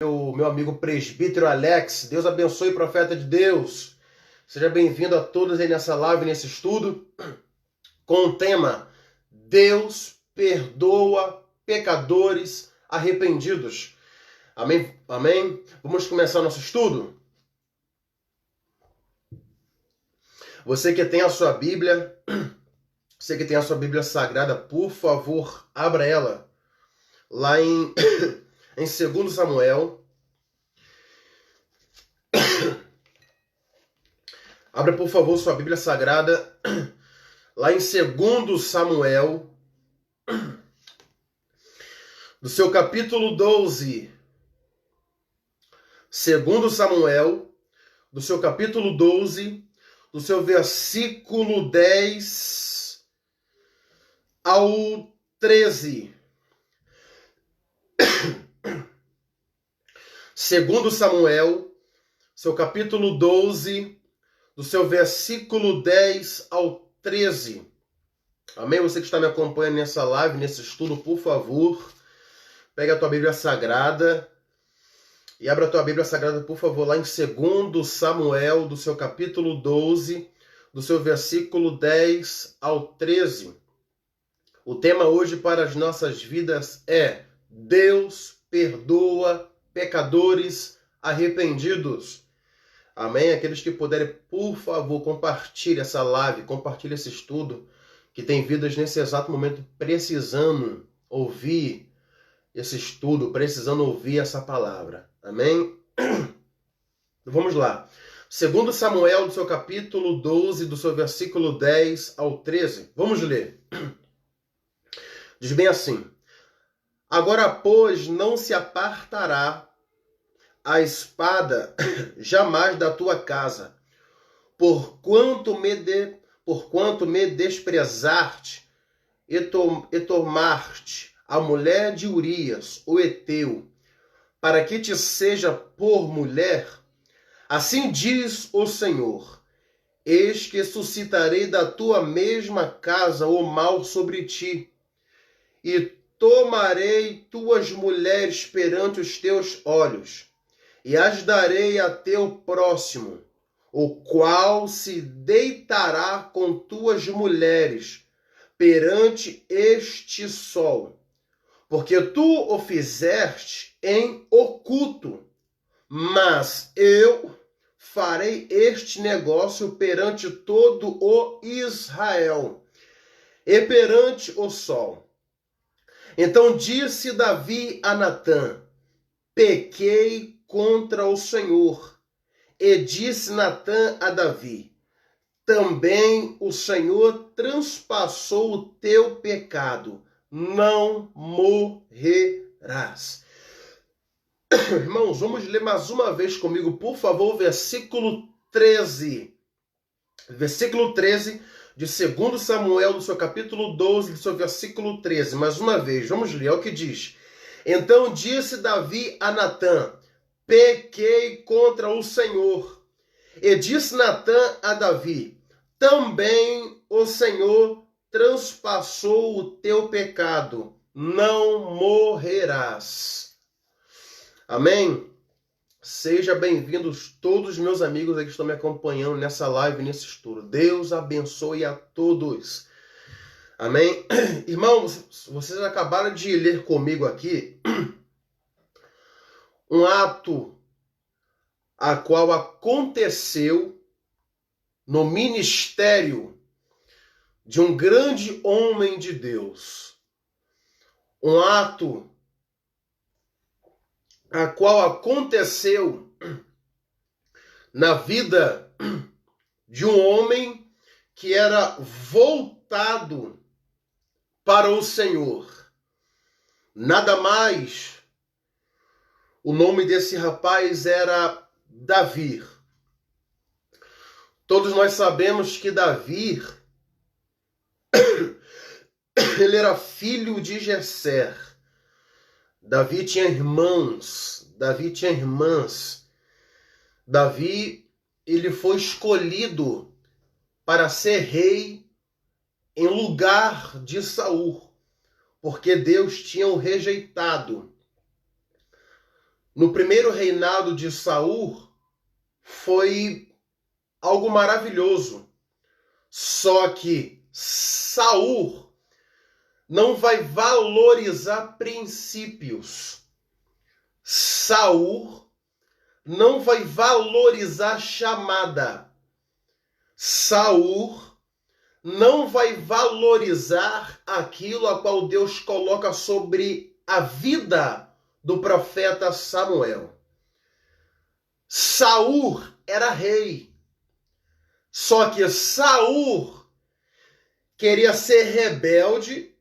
Meu amigo presbítero Alex. Deus abençoe, profeta de Deus. Seja bem-vindo a todos aí nessa live, nesse estudo, com o tema Deus perdoa pecadores arrependidos. Amém? Amém? Vamos começar nosso estudo? Você que tem a sua Bíblia, você que tem a sua Bíblia Sagrada, por favor, abra ela lá em 2 Samuel. Abra, por favor, sua Bíblia Sagrada lá em 2 Samuel, do seu capítulo 12. 2 Samuel, do seu capítulo 12, do seu versículo 10 ao 13. 2 Samuel, seu capítulo 12, do seu versículo 10 ao 13. Amém? Você que está me acompanhando nessa live, nesse estudo, por favor, pega a tua Bíblia Sagrada e abra a tua Bíblia Sagrada, por favor, lá em 2 Samuel, do seu capítulo 12, do seu versículo 10 ao 13. O tema hoje para as nossas vidas é Deus perdoa pecadores arrependidos. Amém? Aqueles que puderem, por favor, compartilhe essa live, compartilhe esse estudo, que tem vidas nesse exato momento precisando ouvir esse estudo, precisando ouvir essa palavra. Amém? Vamos lá. 2 Samuel, do seu capítulo 12, do seu versículo 10 ao 13. Vamos ler. Diz bem assim: Agora, pois, não se apartará a espada jamais da tua casa, porquanto me desprezaste e tomaste a mulher de Urias, o Heteu, para que te seja por mulher. Assim diz o Senhor: eis que suscitarei da tua mesma casa o mal sobre ti, e tomarei tuas mulheres perante os teus olhos, e as darei a teu próximo, o qual se deitará com tuas mulheres perante este sol, porque tu o fizeste em oculto, mas eu farei este negócio perante todo o Israel e perante o sol. Então disse Davi a Natã: pequei contra o Senhor. E disse Natã a Davi: também o Senhor transpassou o teu pecado, não morrerás. Irmãos, vamos ler mais uma vez comigo, por favor, versículo 13. Versículo 13 de 2 Samuel, do seu capítulo 12, do seu versículo 13. Mais uma vez, vamos ler, é o que diz. Então disse Davi a Natã: pequei contra o Senhor. E disse Natã a Davi: também o Senhor transpassou o teu pecado, não morrerás. Amém? Sejam bem-vindos todos os meus amigos que estão me acompanhando nessa live, nesse estudo. Deus abençoe a todos. Amém? Irmãos, vocês acabaram de ler comigo aqui um ato a qual aconteceu no ministério de um grande homem de Deus. Um ato a qual aconteceu na vida de um homem que era voltado para o Senhor. Nada mais, o nome desse rapaz era Davi. Todos nós sabemos que Davi, ele era filho de Jessé. Davi tinha irmãos, Davi tinha irmãs. Davi, ele foi escolhido para ser rei em lugar de Saul, porque Deus tinha o rejeitado. no primeiro reinado de Saul foi algo maravilhoso. Só que Saul não vai valorizar princípios. Saul não vai valorizar chamada. Saul não vai valorizar aquilo a qual Deus coloca sobre a vida do profeta Samuel. Saul era rei. Só que Saul queria ser rebelde,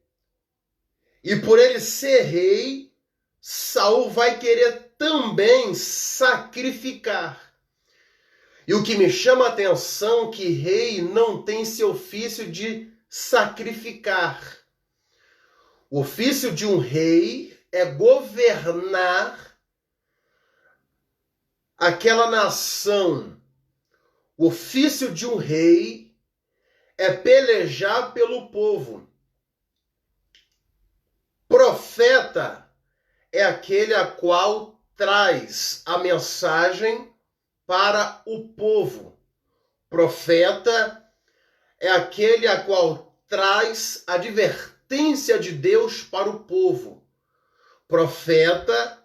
e por ele ser rei, Saul vai querer também sacrificar. E o que me chama a atenção é que rei não tem esse ofício de sacrificar. O ofício de um rei é governar aquela nação. O ofício de um rei é pelejar pelo povo. Profeta é aquele a qual traz a mensagem para o povo. Profeta é aquele a qual traz a advertência de Deus para o povo. Profeta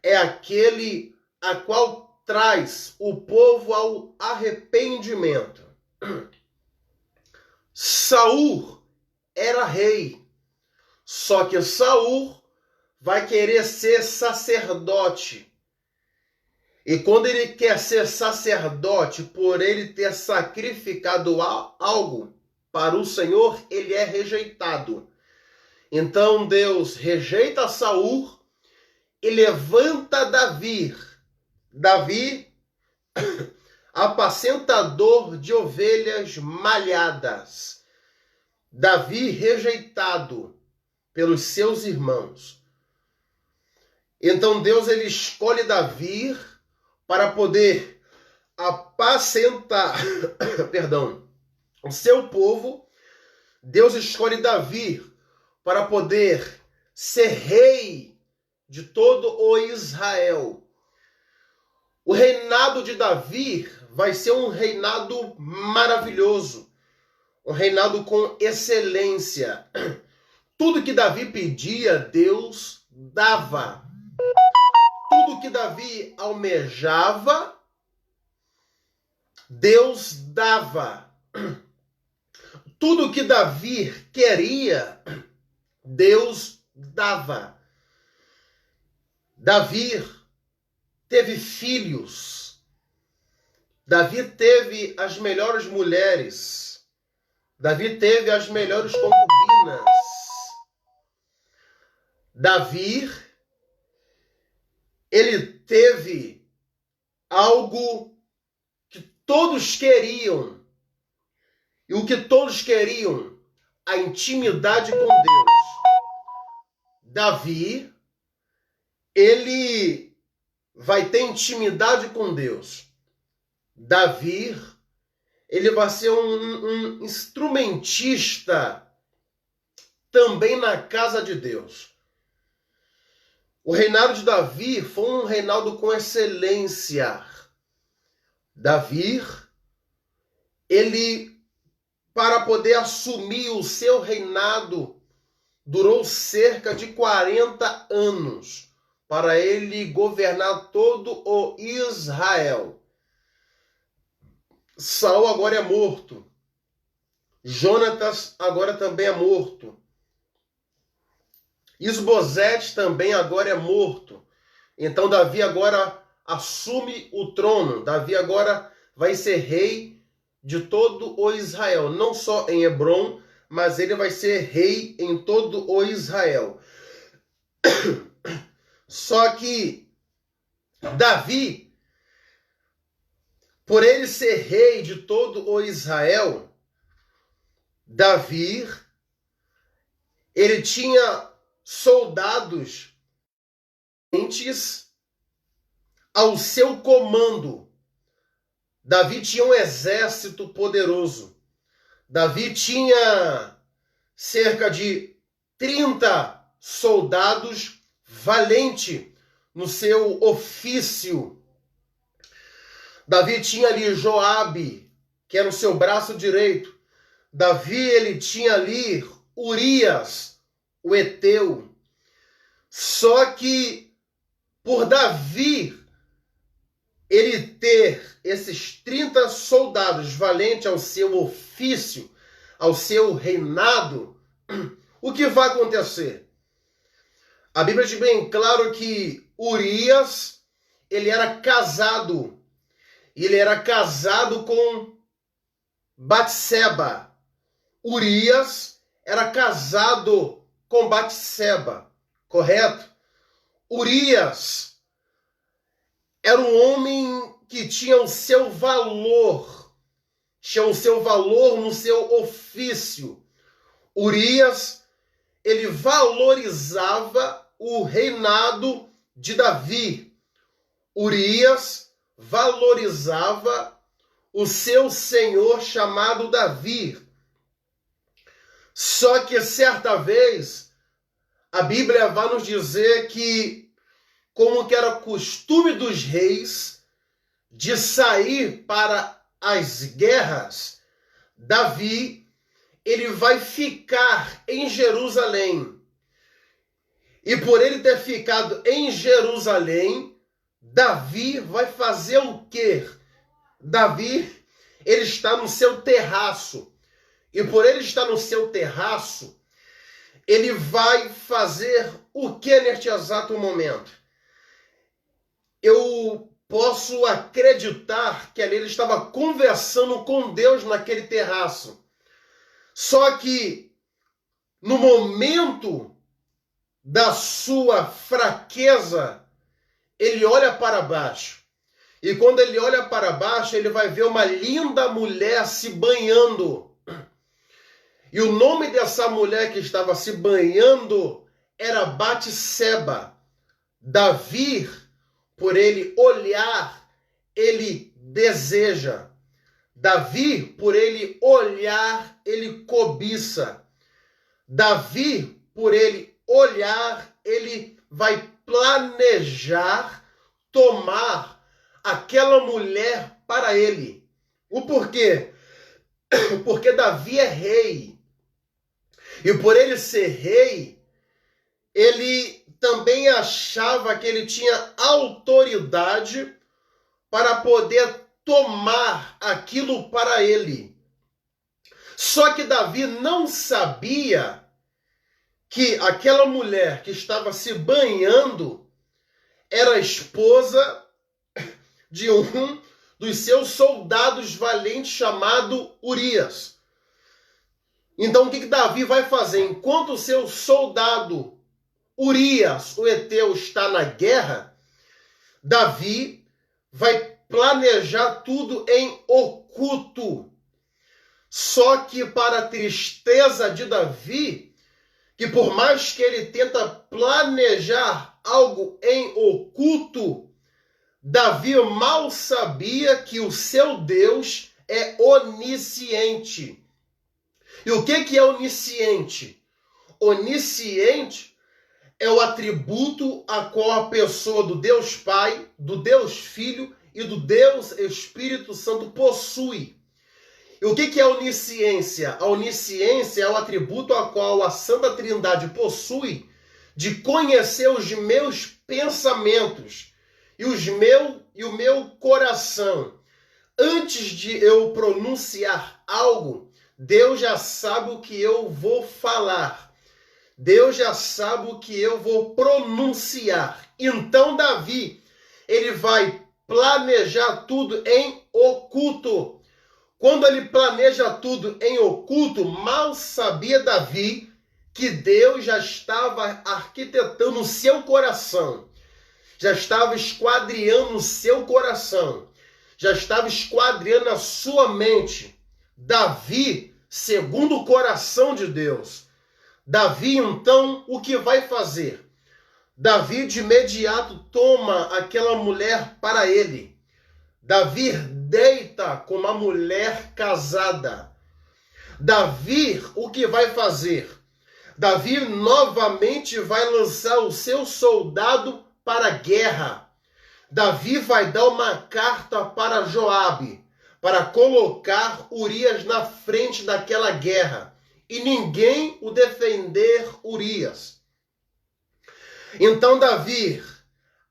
é aquele a qual traz o povo ao arrependimento. Saul era rei, só que Saul vai querer ser sacerdote. E quando ele quer ser sacerdote, por ele ter sacrificado algo para o Senhor, ele é rejeitado. Então Deus rejeita Saul e levanta Davi. Davi, apacentador de ovelhas malhadas. Davi rejeitado pelos seus irmãos. Então Deus ele escolhe Davi para poder apacentar, o seu povo. Deus escolhe Davi para poder ser rei de todo o Israel. O reinado de Davi vai ser um reinado maravilhoso, um reinado com excelência. Tudo que Davi pedia, Deus dava. Tudo que Davi almejava, Deus dava. Tudo que Davi queria, Deus dava. Davi teve filhos. Davi teve as melhores mulheres. Davi teve as melhores concubinas. Davi, ele teve algo que todos queriam. E o que todos queriam? A intimidade com Deus. Davi, ele vai ter intimidade com Deus. Davi, ele vai ser um instrumentista também na casa de Deus. O reinado de Davi foi um reinado com excelência. Davi, ele, para poder assumir o seu reinado, durou cerca de 40 anos para ele governar todo o Israel. Saul agora é morto. Jonatas agora também é morto. Isbosete também agora é morto. Então Davi agora assume o trono. Davi agora vai ser rei de todo o Israel. Não só em Hebrom, mas ele vai ser rei em todo o Israel. Só que Davi, por ele ser rei de todo o Israel, Davi, ele tinha soldados ao seu comando. Davi tinha um exército poderoso. Davi tinha cerca de 30 soldados valentes no seu ofício. Davi tinha ali Joabe, que era o seu braço direito. Davi, ele tinha ali Urias, o Eteu. Só que por Davi ele ter esses 30 soldados valentes ao seu ofício, ao seu reinado, o que vai acontecer? A Bíblia diz bem claro que Urias, ele era casado. Ele era casado com Batseba. Urias era casado com Batseba, correto? Urias era um homem que tinha o seu valor, no seu ofício. Urias, ele valorizava o reinado de Davi. Urias valorizava o seu senhor chamado Davi. Só que certa vez, a Bíblia vai nos dizer que, como que era costume dos reis de sair para as guerras, Davi, ele vai ficar em Jerusalém. E por ele ter ficado em Jerusalém, Davi vai fazer o quê? Davi, ele está no seu terraço. E por ele estar no seu terraço, ele vai fazer o que neste exato momento? Eu posso acreditar que ali ele estava conversando com Deus naquele terraço. Só que no momento da sua fraqueza, ele olha para baixo. E quando ele olha para baixo, ele vai ver uma linda mulher se banhando. E o nome dessa mulher que estava se banhando era Batseba. Davi, por ele olhar, ele deseja. Davi, por ele olhar, ele cobiça. Davi, por ele olhar, ele vai planejar tomar aquela mulher para ele. O porquê? Porque Davi é rei. E por ele ser rei, ele também achava que ele tinha autoridade para poder tomar aquilo para ele. Só que Davi não sabia que aquela mulher que estava se banhando era a esposa de um dos seus soldados valentes chamado Urias. Então o que Davi vai fazer? Enquanto o seu soldado Urias, o Eteu, está na guerra, Davi vai planejar tudo em oculto. Só que para a tristeza de Davi, que por mais que ele tenta planejar algo em oculto, Davi mal sabia que o seu Deus é onisciente. E o que é onisciente? Onisciente é o atributo a qual a pessoa do Deus Pai, do Deus Filho e do Deus Espírito Santo possui. E o que é onisciência? A onisciência é o atributo a qual a Santa Trindade possui de conhecer os meus pensamentos e o meu coração. Antes de eu pronunciar algo, Deus já sabe o que eu vou falar. Deus já sabe o que eu vou pronunciar. Então Davi, ele vai planejar tudo em oculto. Quando ele planeja tudo em oculto, mal sabia Davi que Deus já estava arquitetando o seu coração. Já estava esquadriando o seu coração. Já estava esquadriando a sua mente. Davi, segundo o coração de Deus. Davi, então, o que vai fazer? Davi, de imediato, toma aquela mulher para ele. Davi deita com uma mulher casada. Davi, o que vai fazer? Davi novamente vai lançar o seu soldado para a guerra, Davi vai dar uma carta para Joabe, para colocar Urias na frente daquela guerra, e ninguém o defender Urias. Então Davi,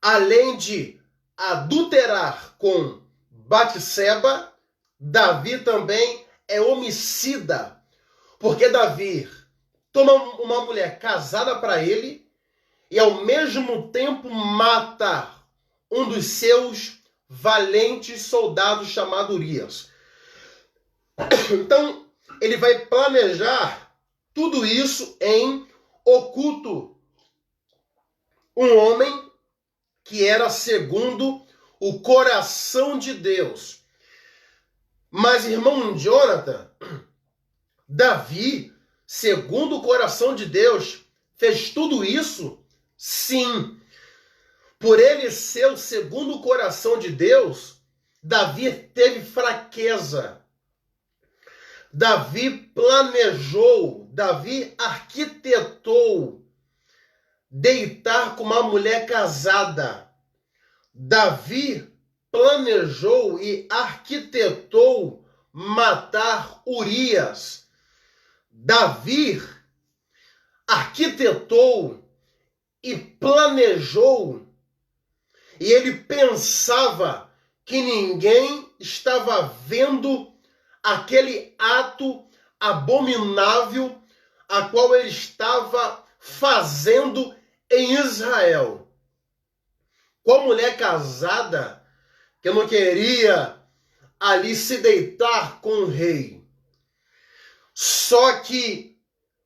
além de adulterar com Batseba, Davi também é homicida, porque Davi toma uma mulher casada para ele e ao mesmo tempo mata um dos seus valentes soldados chamado Urias. Então, ele vai planejar tudo isso em oculto. Um homem que era segundo o coração de Deus. Mas, irmão Jonathan, Davi, segundo o coração de Deus, fez tudo isso? Sim. Por ele ser o segundo o coração de Deus, Davi teve fraqueza. Davi planejou, Davi arquitetou deitar com uma mulher casada. Davi planejou e arquitetou matar Urias. Davi arquitetou e planejou, e ele pensava que ninguém estava vendo aquele ato abominável a qual ele estava fazendo em Israel. Com a mulher casada, que não queria ali se deitar com o rei. Só que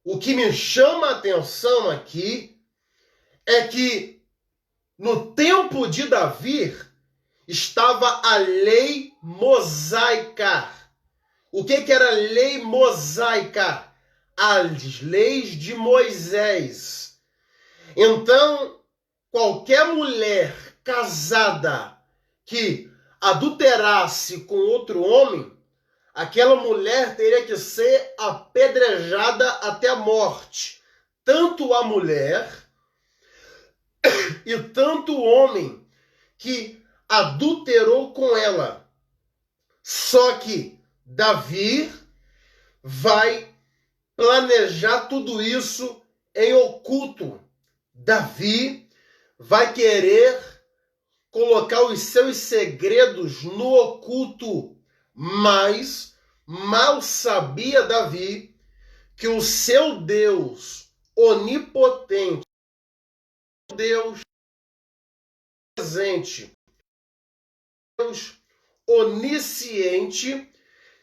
o que me chama a atenção aqui é que no tempo de Davi estava a lei mosaica. O que era a lei mosaica? As leis de Moisés. Então, qualquer mulher casada que adulterasse com outro homem, aquela mulher teria que ser apedrejada até a morte. Tanto a mulher e tanto o homem que adulterou com ela. Só que Davi vai planejar tudo isso em oculto. Davi vai querer colocar os seus segredos no oculto, mas mal sabia Davi que o seu Deus onipotente, Deus presente, Deus onisciente,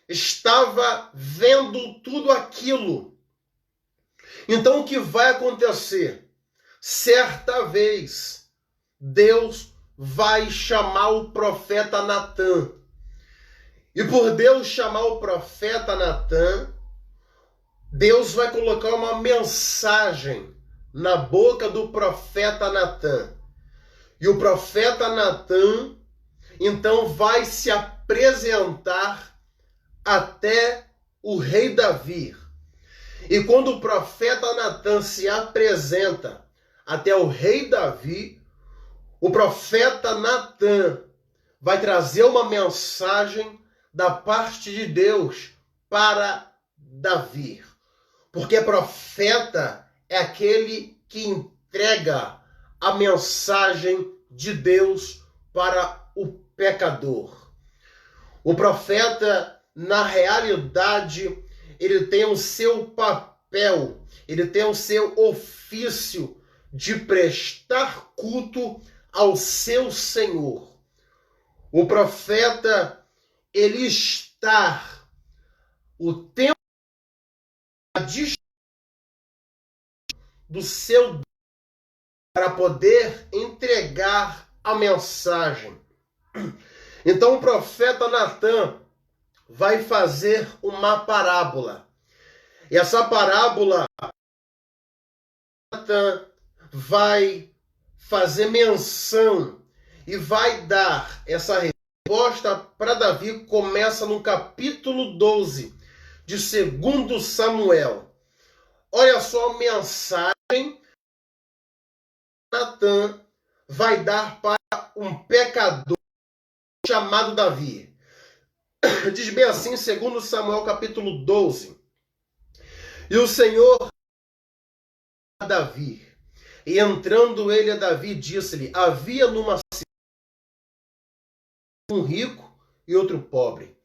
estava vendo tudo aquilo. Então o que vai acontecer? Certa vez, Deus vai chamar o profeta Natã. E por Deus chamar o profeta Natã, Deus vai colocar uma mensagem na boca do profeta Natã. E o profeta Natã, então, vai se apresentar até o rei Davi. E quando o profeta Natã se apresenta até o rei Davi, o profeta Natã vai trazer uma mensagem da parte de Deus para Davi. Porque profeta é aquele que entrega a mensagem de Deus para o pecador. O profeta, na realidade, ele tem o seu papel, ele tem o seu ofício de prestar culto ao seu Senhor. O profeta, ele está o tempo do seu Deus para poder entregar a mensagem. Então o profeta Natã vai fazer uma parábola. E essa parábola, Natã vai fazer menção e vai dar essa resposta para Davi. Começa no capítulo 12 de 2 Samuel. Olha só a mensagem que Natã vai dar para um pecador chamado Davi. Diz bem assim, segundo Samuel capítulo 12. E o Senhor a Davi, e entrando ele a Davi, disse-lhe, havia numa cidade um rico e outro pobre.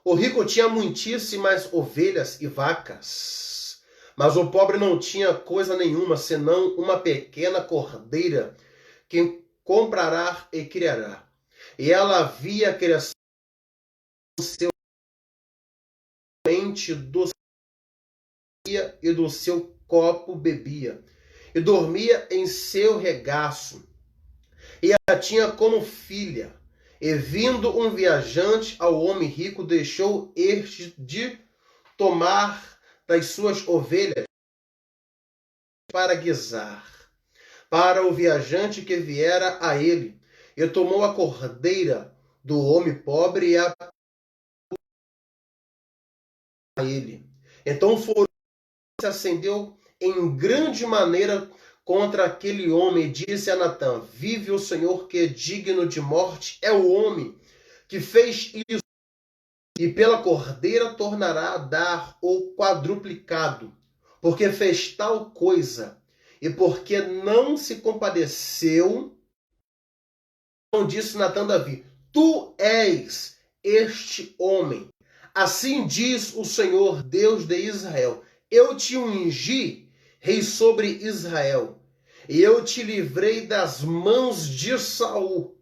O rico tinha muitíssimas ovelhas e vacas, mas o pobre não tinha coisa nenhuma, senão uma pequena cordeira que comprará e criará. E ela havia crescido no seu mente do dia e do seu copo bebia, e dormia em seu regaço, e a tinha como filha. E vindo um viajante ao homem rico, deixou este de tomar das suas ovelhas para guisar, para o viajante que viera a ele, e tomou a cordeira do homem pobre e a ele. Então se acendeu em grande maneira contra aquele homem, e disse a Natã, vive o Senhor que é digno de morte, é o homem que fez isso, e pela cordeira tornará a dar o quadruplicado, porque fez tal coisa, e porque não se compadeceu. Então disse Natã a Davi, tu és este homem. Assim diz o Senhor, Deus de Israel, eu te ungi rei sobre Israel, e eu te livrei das mãos de Saul,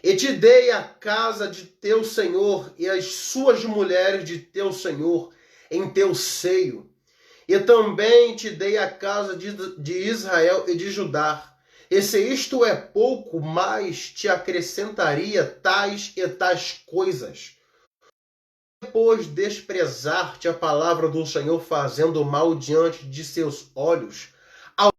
e te dei a casa de teu senhor e as suas mulheres de teu senhor em teu seio, e também te dei a casa de Israel e de Judá. E se isto é pouco, mais te acrescentaria tais e tais coisas. Depois desprezar-te a palavra do Senhor, fazendo mal diante de seus olhos, ao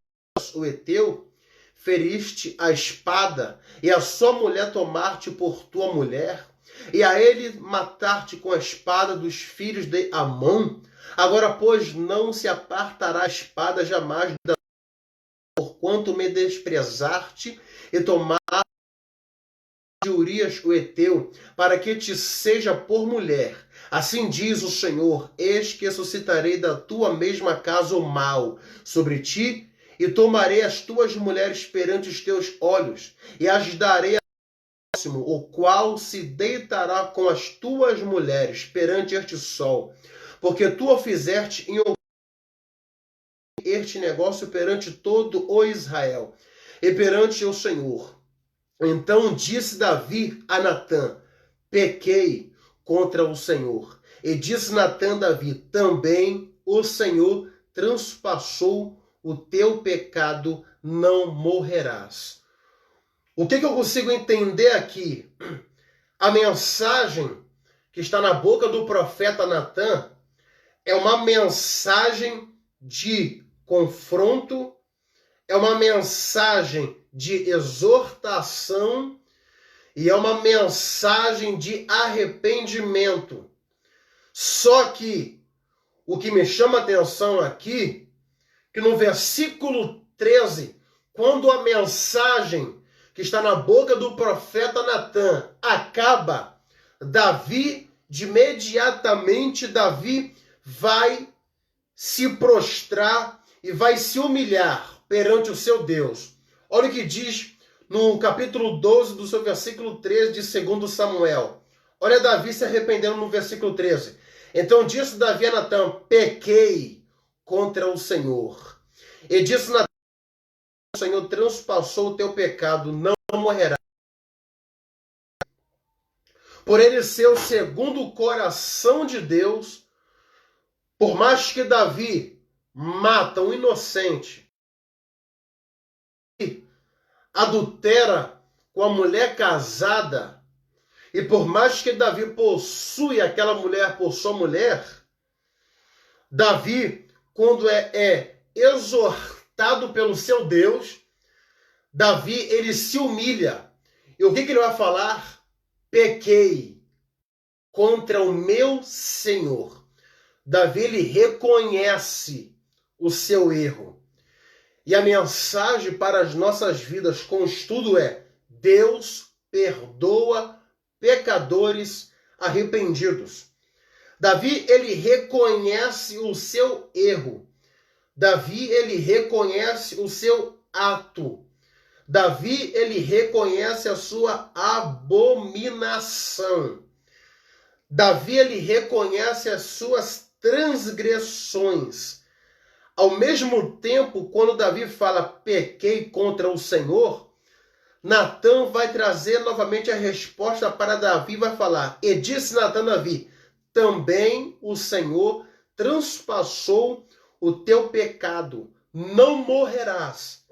o Eteu, feriste a espada, e a sua mulher tomar-te por tua mulher, e a ele matar-te com a espada dos filhos de Amon. Agora, pois, não se apartará a espada jamais da porquanto me desprezar-te e tomar de Urias o Eteu, para que te seja por mulher. Assim diz o Senhor, eis que suscitarei da tua mesma casa o mal sobre ti, e tomarei as tuas mulheres perante os teus olhos, e as darei ao próximo, o qual se deitará com as tuas mulheres perante este sol, porque tu o fizeste em este negócio perante todo o Israel, e perante o Senhor. Então disse Davi a Natã, pequei contra o Senhor. E disse Natã a Davi, também o Senhor transpassou o teu pecado, não morrerás. O que eu consigo entender aqui? A mensagem que está na boca do profeta Natã é uma mensagem de confronto, é uma mensagem de exortação e é uma mensagem de arrependimento. Só que o que me chama a atenção aqui, que no versículo 13, quando a mensagem que está na boca do profeta Natã acaba, imediatamente Davi vai se prostrar e vai se humilhar perante o seu Deus. Olha o que diz no capítulo 12 do seu versículo 13 de 2 Samuel. Olha Davi se arrependendo no versículo 13. Então disse Davi a Natã, pequei contra o Senhor. E disse Natã, o Senhor transpassou o teu pecado, não morrerá. Por ele ser o segundo o coração de Deus, por mais que Davi mata um inocente, adultera com a mulher casada, e por mais que Davi possui aquela mulher por sua mulher, Davi, quando é exortado pelo seu Deus, Davi, ele se humilha. E o que ele vai falar? Pequei contra o meu Senhor. Davi, ele reconhece o seu erro. E a mensagem para as nossas vidas com o estudo é: Deus perdoa pecadores arrependidos. Davi, ele reconhece o seu erro. Davi, ele reconhece o seu ato. Davi, ele reconhece a sua abominação. Davi, ele reconhece as suas transgressões. Ao mesmo tempo, quando Davi fala pequei contra o Senhor, Natã vai trazer novamente a resposta para Davi, vai falar: e disse Natã a Davi, também o Senhor transpassou o teu pecado, não morrerás.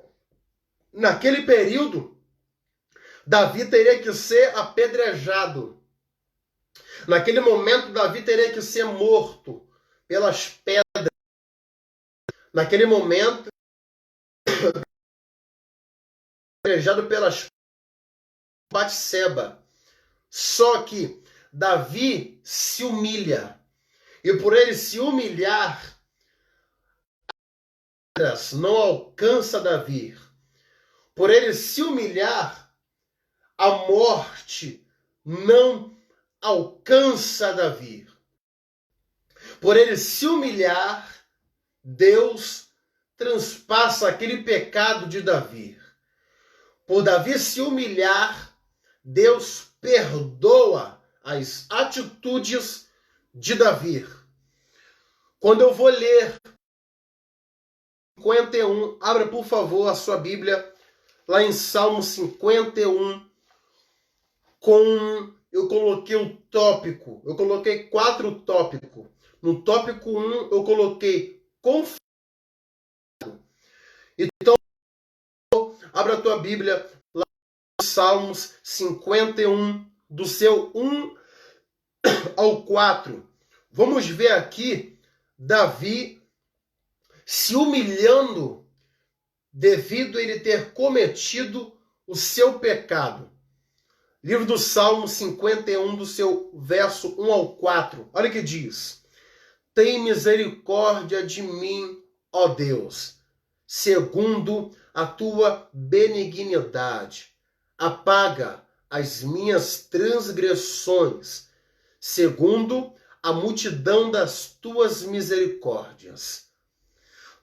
Naquele período, Davi teria que ser apedrejado. Naquele momento, Davi teria que ser morto pelas pedras. Naquele momento, apedrejado pelas Batseba. Só que Davi se humilha. E por ele se humilhar, não alcança Davi. Por ele se humilhar, a morte não alcança Davi. Por ele se humilhar, Deus transpassa aquele pecado de Davi. Por Davi se humilhar, Deus perdoa as atitudes de Davi. Quando eu vou ler 51, abra por favor a sua Bíblia, lá em Salmo 51, eu coloquei um tópico, eu coloquei 4 tópicos. No tópico 1, eu coloquei conflito. Então, abra a tua Bíblia, lá em Salmos 51, do seu 1 ao 4. Vamos ver aqui Davi se humilhando devido a ele ter cometido o seu pecado. Livro do Salmo 51, do seu verso 1 ao 4. Olha o que diz: tem misericórdia de mim, ó Deus, segundo a tua benignidade. Apaga as minhas transgressões, segundo a multidão das tuas misericórdias.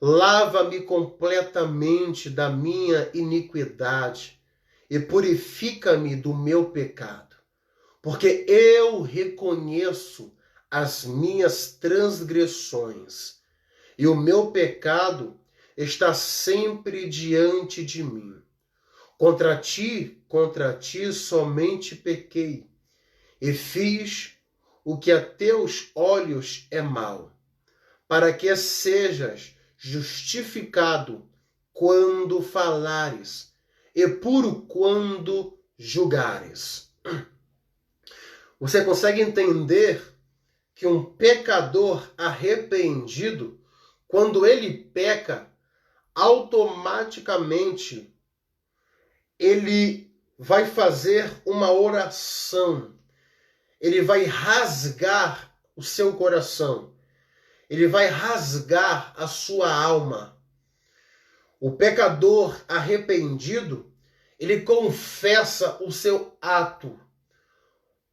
Lava-me completamente da minha iniquidade e purifica-me do meu pecado, porque eu reconheço as minhas transgressões e o meu pecado está sempre diante de mim. Contra ti somente pequei e fiz o que a teus olhos é mal, para que sejas justificado quando falares e puro quando julgares. Você consegue entender que um pecador arrependido, quando ele peca, automaticamente ele vai fazer uma oração. Ele vai rasgar o seu coração. Ele vai rasgar a sua alma. O pecador arrependido, ele confessa o seu ato.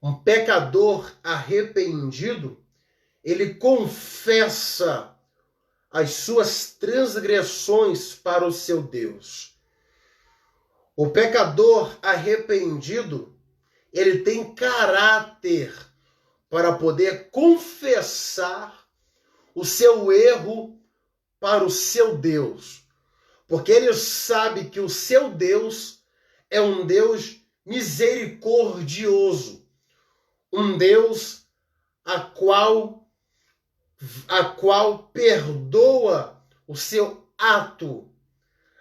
Um pecador arrependido, ele confessa as suas transgressões para o seu Deus. O pecador arrependido, ele tem caráter para poder confessar o seu erro para o seu Deus. Porque ele sabe que o seu Deus é um Deus misericordioso. Um Deus a qual perdoa o seu ato,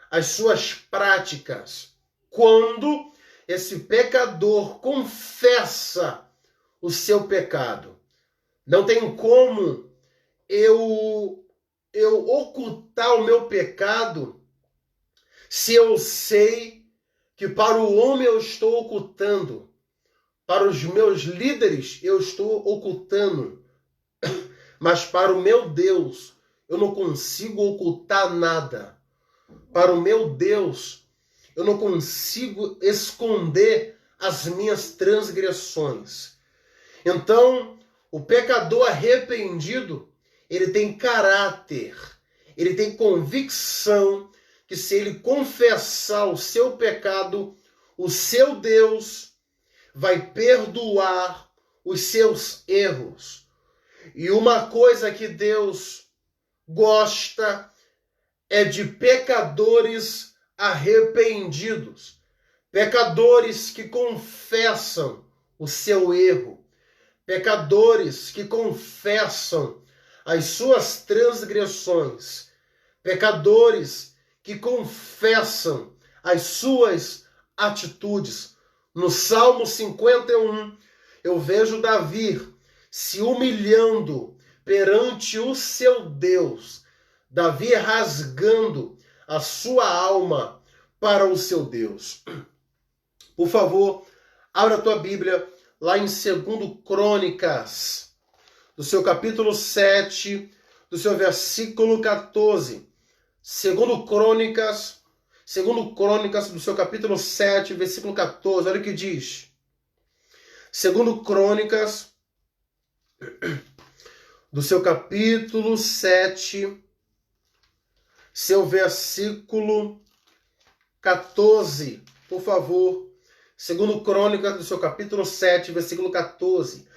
as suas práticas. Quando esse pecador confessa o seu pecado. Não tem como eu ocultar o meu pecado se eu sei que para o homem eu estou ocultando, para os meus líderes eu estou ocultando, mas para o meu Deus eu não consigo ocultar nada, para o meu Deus, eu não consigo esconder as minhas transgressões. Então, o pecador arrependido, ele tem caráter, ele tem convicção que se ele confessar o seu pecado, o seu Deus vai perdoar os seus erros. E uma coisa que Deus gosta é de pecadores arrependidos, pecadores que confessam o seu erro, pecadores que confessam as suas transgressões, pecadores que confessam as suas atitudes. No Salmo 51, eu vejo Davi se humilhando perante o seu Deus, Davi rasgando a sua alma para o seu Deus. Por favor, abra a tua Bíblia lá em 2 Crônicas, do seu capítulo 7, do seu versículo 14. 2 Crônicas, do seu capítulo 7, versículo 14. Olha o que diz. 2 Crônicas, do seu capítulo 7, seu versículo 14, por favor. 2 Crônicas, do seu capítulo 7, versículo 14.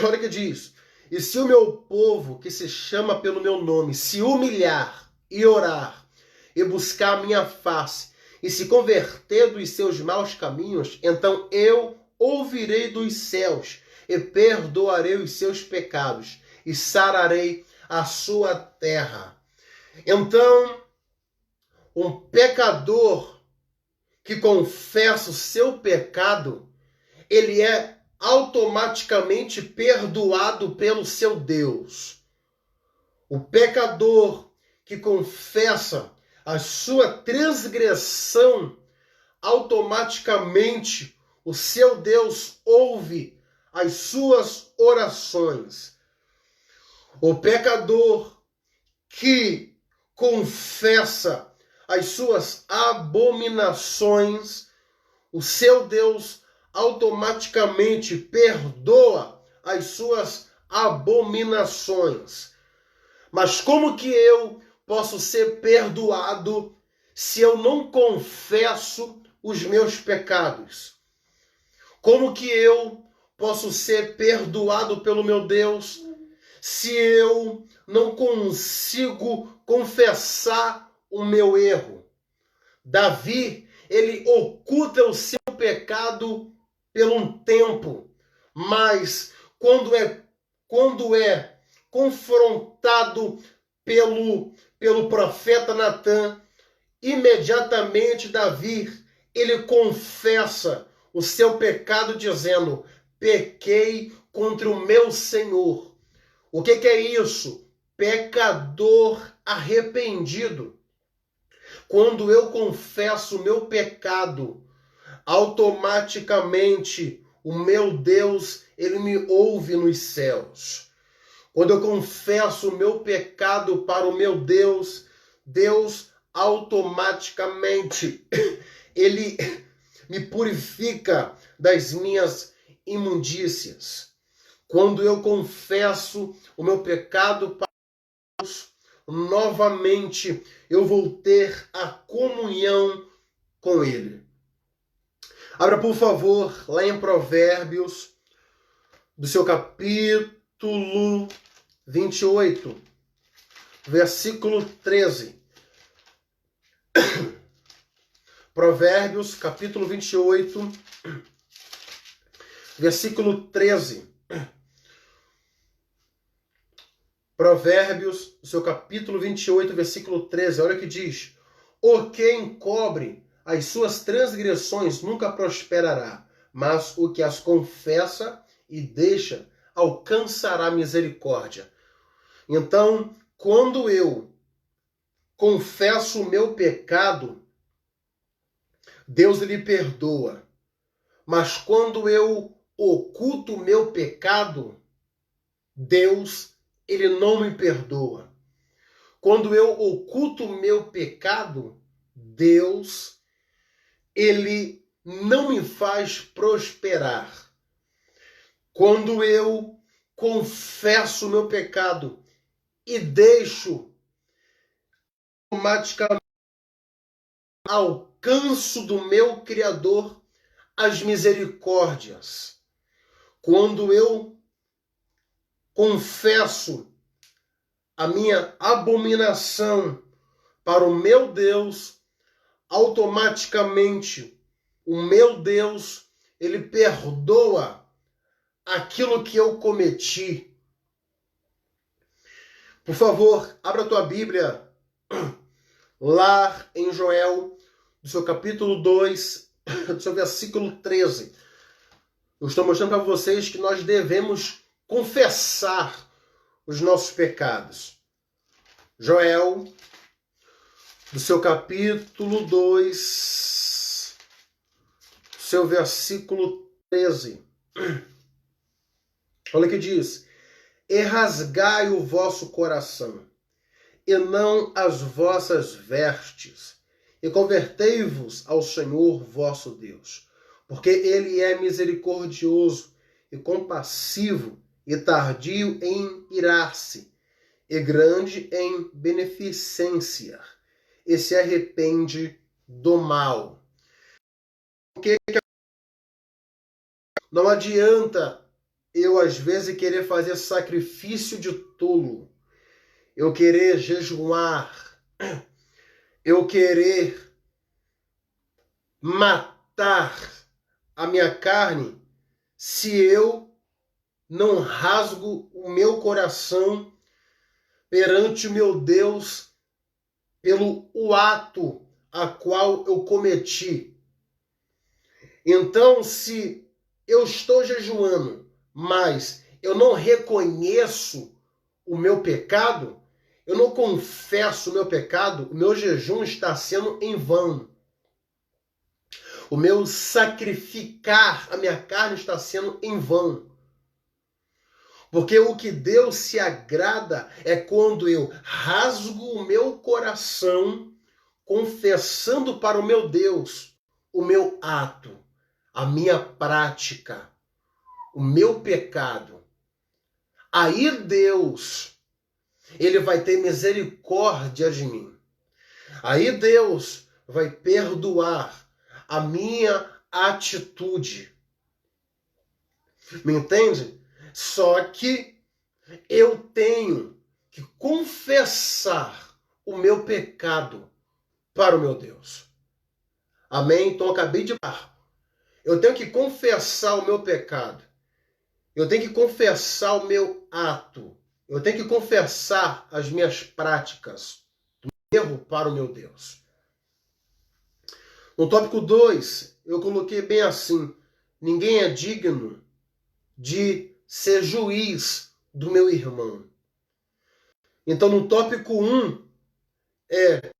Olha o que diz. E se o meu povo, que se chama pelo meu nome, se humilhar e orar, e buscar a minha face, e se converter dos seus maus caminhos, então eu ouvirei dos céus, e perdoarei os seus pecados, e sararei a sua terra. Então, um pecador que confessa o seu pecado, ele é automaticamente perdoado pelo seu Deus. O pecador que confessa a sua transgressão, automaticamente o seu Deus ouve as suas orações. O pecador que confessa as suas abominações, o seu Deus automaticamente perdoa as suas abominações. Mas como que eu posso ser perdoado se eu não confesso os meus pecados? Como que eu posso ser perdoado pelo meu Deus se eu não consigo confessar o meu erro? Davi, ele oculta o seu pecado por um tempo, mas quando é confrontado pelo profeta Natã, imediatamente Davi, ele confessa o seu pecado dizendo: pequei contra o meu Senhor. O que é isso? Pecador arrependido. Quando eu confesso o meu pecado, automaticamente o meu Deus, ele me ouve nos céus. Quando eu confesso o meu pecado para o meu Deus, Deus automaticamente ele me purifica das minhas imundícias. Quando eu confesso o meu pecado para Deus, novamente eu vou ter a comunhão com Ele. Abra, por favor, lá em Provérbios, do seu capítulo 28, versículo 13. Provérbios, capítulo 28, versículo 13. Provérbios, seu capítulo 28, versículo 13. Olha o que diz. O que encobre as suas transgressões nunca prosperará, mas o que as confessa e deixa alcançará misericórdia. Então, quando eu confesso o meu pecado, Deus lhe perdoa. Mas quando eu oculto o meu pecado, Deus, ele não me perdoa. Quando eu oculto o meu pecado, Deus, ele não me faz prosperar. Quando eu confesso o meu pecado e deixo automaticamente alcanço do meu Criador as misericórdias. Quando eu confesso a minha abominação para o meu Deus, automaticamente o meu Deus, ele perdoa aquilo que eu cometi. Por favor, abra a tua Bíblia lá em Joel, do seu capítulo 2, do seu versículo 13. Eu estou mostrando para vocês que nós devemos confessar os nossos pecados. Joel, do seu capítulo 2, seu versículo 13. Olha o que diz: e rasgai o vosso coração, e não as vossas vestes, e convertei-vos ao Senhor vosso Deus, porque ele é misericordioso e compassivo e tardio em irar-se, e grande em beneficência, e se arrepende do mal. Porque não adianta eu, às vezes, querer fazer sacrifício de tolo, eu querer jejuar, eu querer matar a minha carne, se eu não rasgo o meu coração perante o meu Deus pelo o ato a qual eu cometi. Então, se eu estou jejuando, mas eu não reconheço o meu pecado, eu não confesso o meu pecado, o meu jejum está sendo em vão. O meu sacrificar a minha carne está sendo em vão. Porque o que Deus se agrada é quando eu rasgo o meu coração, confessando para o meu Deus o meu ato, a minha prática, o meu pecado. Aí Deus, ele vai ter misericórdia de mim. Aí Deus vai perdoar a minha atitude. Me entende? Só que eu tenho que confessar o meu pecado para o meu Deus. Amém? Então eu acabei de falar. Eu tenho que confessar o meu pecado. Eu tenho que confessar o meu ato. Eu tenho que confessar as minhas práticas do erro para o meu Deus. No tópico 2, eu coloquei bem assim: ninguém é digno de ser juiz do meu irmão. Então, no tópico 1, é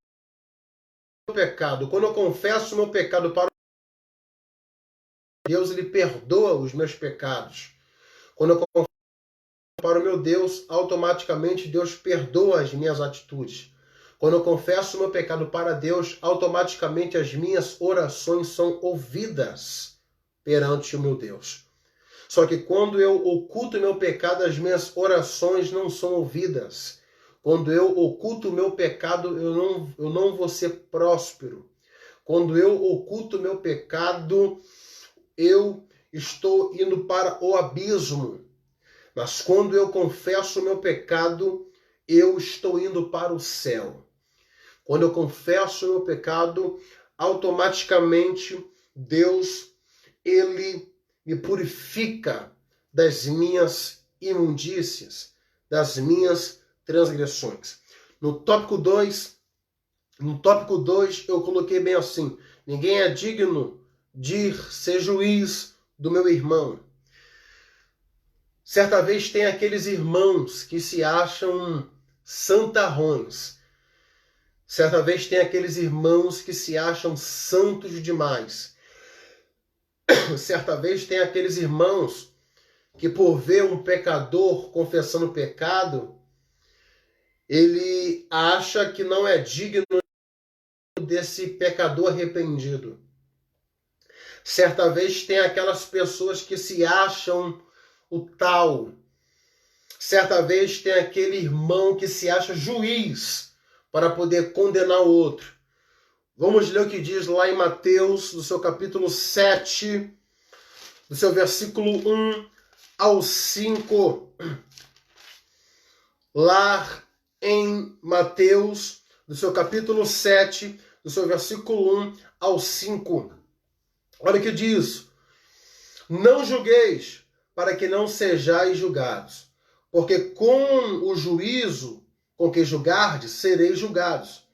o pecado. Quando eu confesso o meu pecado para Deus, ele perdoa os meus pecados. Quando eu confesso para o meu Deus, automaticamente Deus perdoa as minhas atitudes. Quando eu confesso o meu pecado para Deus, automaticamente as minhas orações são ouvidas perante o meu Deus. Só que quando eu oculto o meu pecado, as minhas orações não são ouvidas. Quando eu oculto o meu pecado, eu não vou ser próspero. Quando eu oculto o meu pecado, eu estou indo para o abismo. Mas quando eu confesso o meu pecado, eu estou indo para o céu. Quando eu confesso o meu pecado, automaticamente Deus, ele me purifica das minhas imundícias, das minhas transgressões. No tópico 2, eu coloquei bem assim: ninguém é digno de ser juiz do meu irmão. Certa vez tem aqueles irmãos que se acham santarrões. Certa vez tem aqueles irmãos que se acham santos demais. Certa vez tem aqueles irmãos que, por ver um pecador confessando pecado, ele acha que não é digno desse pecador arrependido. Certa vez tem aquelas pessoas que se acham o tal. Certa vez tem aquele irmão que se acha juiz para poder condenar o outro. Vamos ler o que diz lá em Mateus, do seu capítulo 7, do seu versículo 1 ao 5. Lá em Mateus, do seu capítulo 7, do seu versículo 1 ao 5. Olha o que diz. Não julgueis, para que não sejais julgados, porque com o juízo com que julgardes, sereis julgados.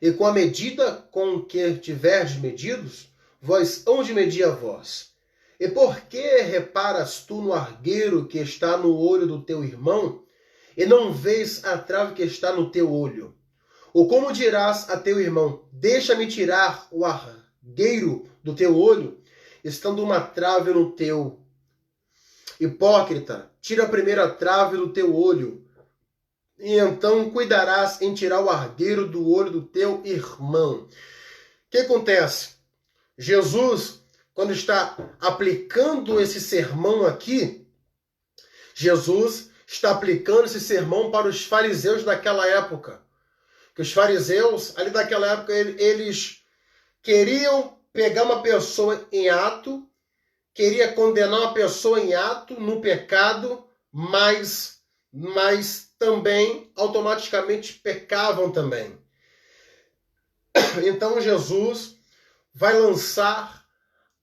E com a medida com que tiverdes medidos, vós hão de medir a vós. E por que reparas tu no argueiro que está no olho do teu irmão, e não vês a trave que está no teu olho? Ou como dirás a teu irmão, deixa-me tirar o argueiro do teu olho, estando uma trave no teu? Hipócrita, tira a primeira trave do teu olho, e então cuidarás em tirar o argueiro do olho do teu irmão. O que acontece? Jesus, quando está aplicando esse sermão aqui, Jesus está aplicando esse sermão para os fariseus daquela época. Que os fariseus, ali daquela época, eles queriam pegar uma pessoa em ato, queria condenar uma pessoa em ato, no pecado, mas também automaticamente pecavam também. Então Jesus vai lançar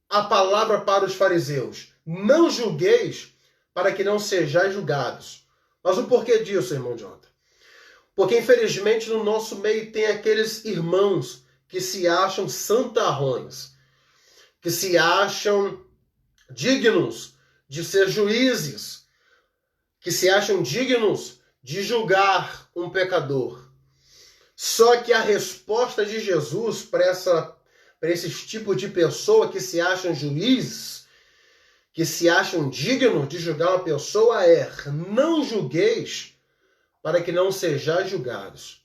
a palavra para os fariseus. Não julgueis para que não sejais julgados. Mas o porquê disso, irmão Jonathan? Porque infelizmente no nosso meio tem aqueles irmãos que se acham santarrões, que se acham dignos de ser juízes, que se acham dignos de julgar um pecador. Só que a resposta de Jesus para esses tipos de pessoa que se acham juízes, que se acham dignos de julgar uma pessoa é: não julgueis para que não sejais julgados.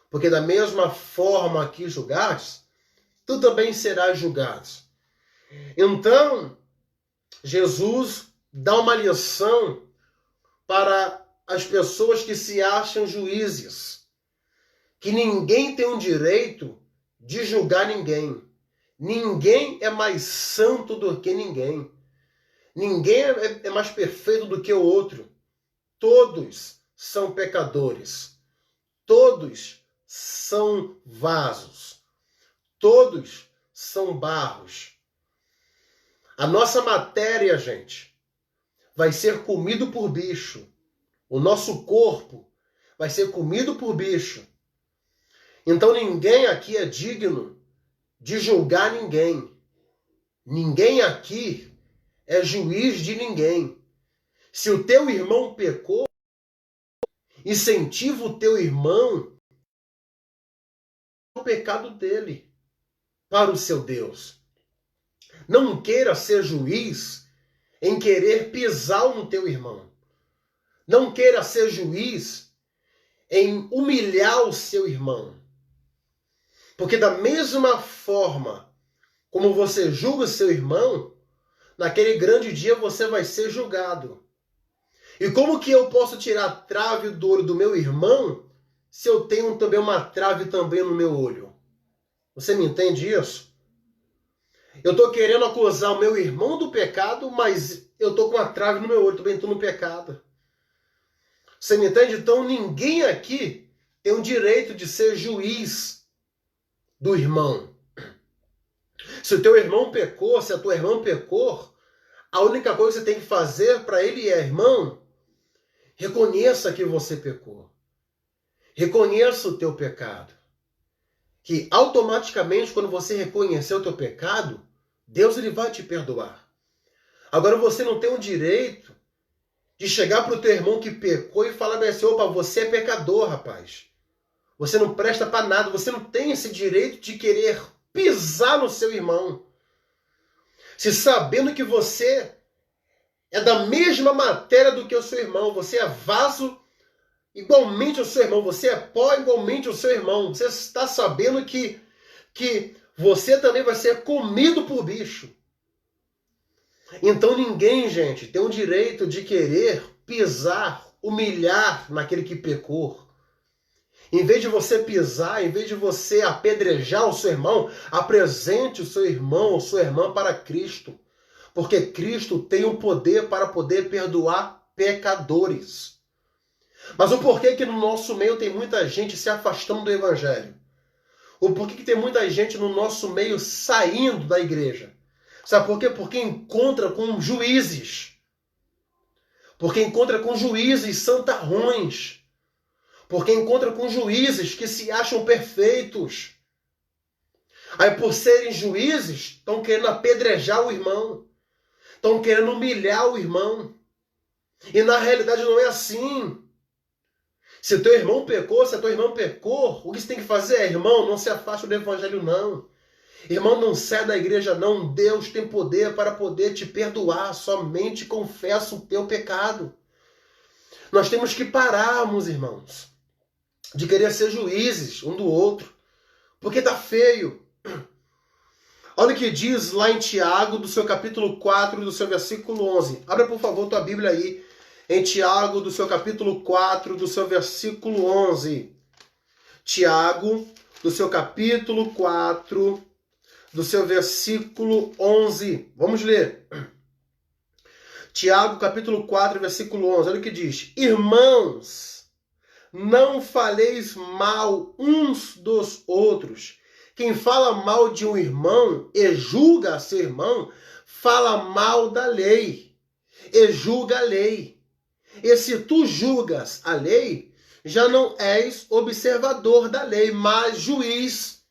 Porque da mesma forma que julgares, tu também serás julgado. Então, Jesus dá uma lição para as pessoas que se acham juízes, que ninguém tem o direito de julgar ninguém. Ninguém é mais santo do que ninguém. Ninguém é mais perfeito do que o outro. Todos são pecadores. Todos são vasos. Todos são barros. A nossa matéria, gente, vai ser comido por bicho. O nosso corpo vai ser comido por bicho. Então ninguém aqui é digno de julgar ninguém. Ninguém aqui é juiz de ninguém. Se o teu irmão pecou, incentiva o teu irmão o pecado dele para o seu Deus. Não queira ser juiz em querer pisar no teu irmão. Não queira ser juiz em humilhar o seu irmão. Porque da mesma forma como você julga o seu irmão, naquele grande dia você vai ser julgado. E como que eu posso tirar a trave do olho do meu irmão se eu tenho também uma trave também no meu olho? Você me entende isso? Eu estou querendo acusar o meu irmão do pecado, mas eu estou com uma trave no meu olho, também estou no pecado. Você me entende? Então ninguém aqui tem o direito de ser juiz do irmão. Se o teu irmão pecou, se a tua irmã pecou, a única coisa que você tem que fazer para ele é: irmão, reconheça que você pecou. Reconheça o teu pecado. Que automaticamente, quando você reconhecer o teu pecado, Deus ele vai te perdoar. Agora você não tem o direito de chegar para o teu irmão que pecou e falar assim: opa, você é pecador, rapaz. Você não presta para nada. Você não tem esse direito de querer pisar no seu irmão. Se sabendo que você é da mesma matéria do que o seu irmão, você é vaso igualmente ao seu irmão. Você é pó igualmente ao seu irmão. Você está sabendo que você também vai ser comido por bicho. Então ninguém, gente, tem o direito de querer pisar, humilhar naquele que pecou. Em vez de você pisar, em vez de você apedrejar o seu irmão, apresente o seu irmão ou sua irmã para Cristo. Porque Cristo tem o poder para poder perdoar pecadores. Mas o porquê que no nosso meio tem muita gente se afastando do Evangelho? O porquê que tem muita gente no nosso meio saindo da igreja? Sabe por quê? Porque encontra com juízes. Porque encontra com juízes santarrões. Porque encontra com juízes que se acham perfeitos. Aí, por serem juízes, estão querendo apedrejar o irmão. Estão querendo humilhar o irmão. E na realidade não é assim. Se teu irmão pecou, se a tua irmã pecou, o que você tem que fazer é, irmão, não se afaste do evangelho, não. Irmão, não sai da igreja, não. Deus tem poder para poder te perdoar. Somente confessa o teu pecado. Nós temos que pararmos, irmãos, de querer ser juízes um do outro. Porque tá feio. Olha o que diz lá em Tiago, do seu capítulo 4, do seu versículo 11. Abra, por favor, tua Bíblia aí. Em Tiago, do seu capítulo 4, do seu versículo 11. Tiago, do seu capítulo 4, do seu versículo 11. Vamos ler. Tiago, capítulo 4, versículo 11. Olha o que diz. Irmãos, não faleis mal uns dos outros. Quem fala mal de um irmão e julga seu irmão, fala mal da lei e julga a lei. E se tu julgas a lei, já não és observador da lei, mas juiz.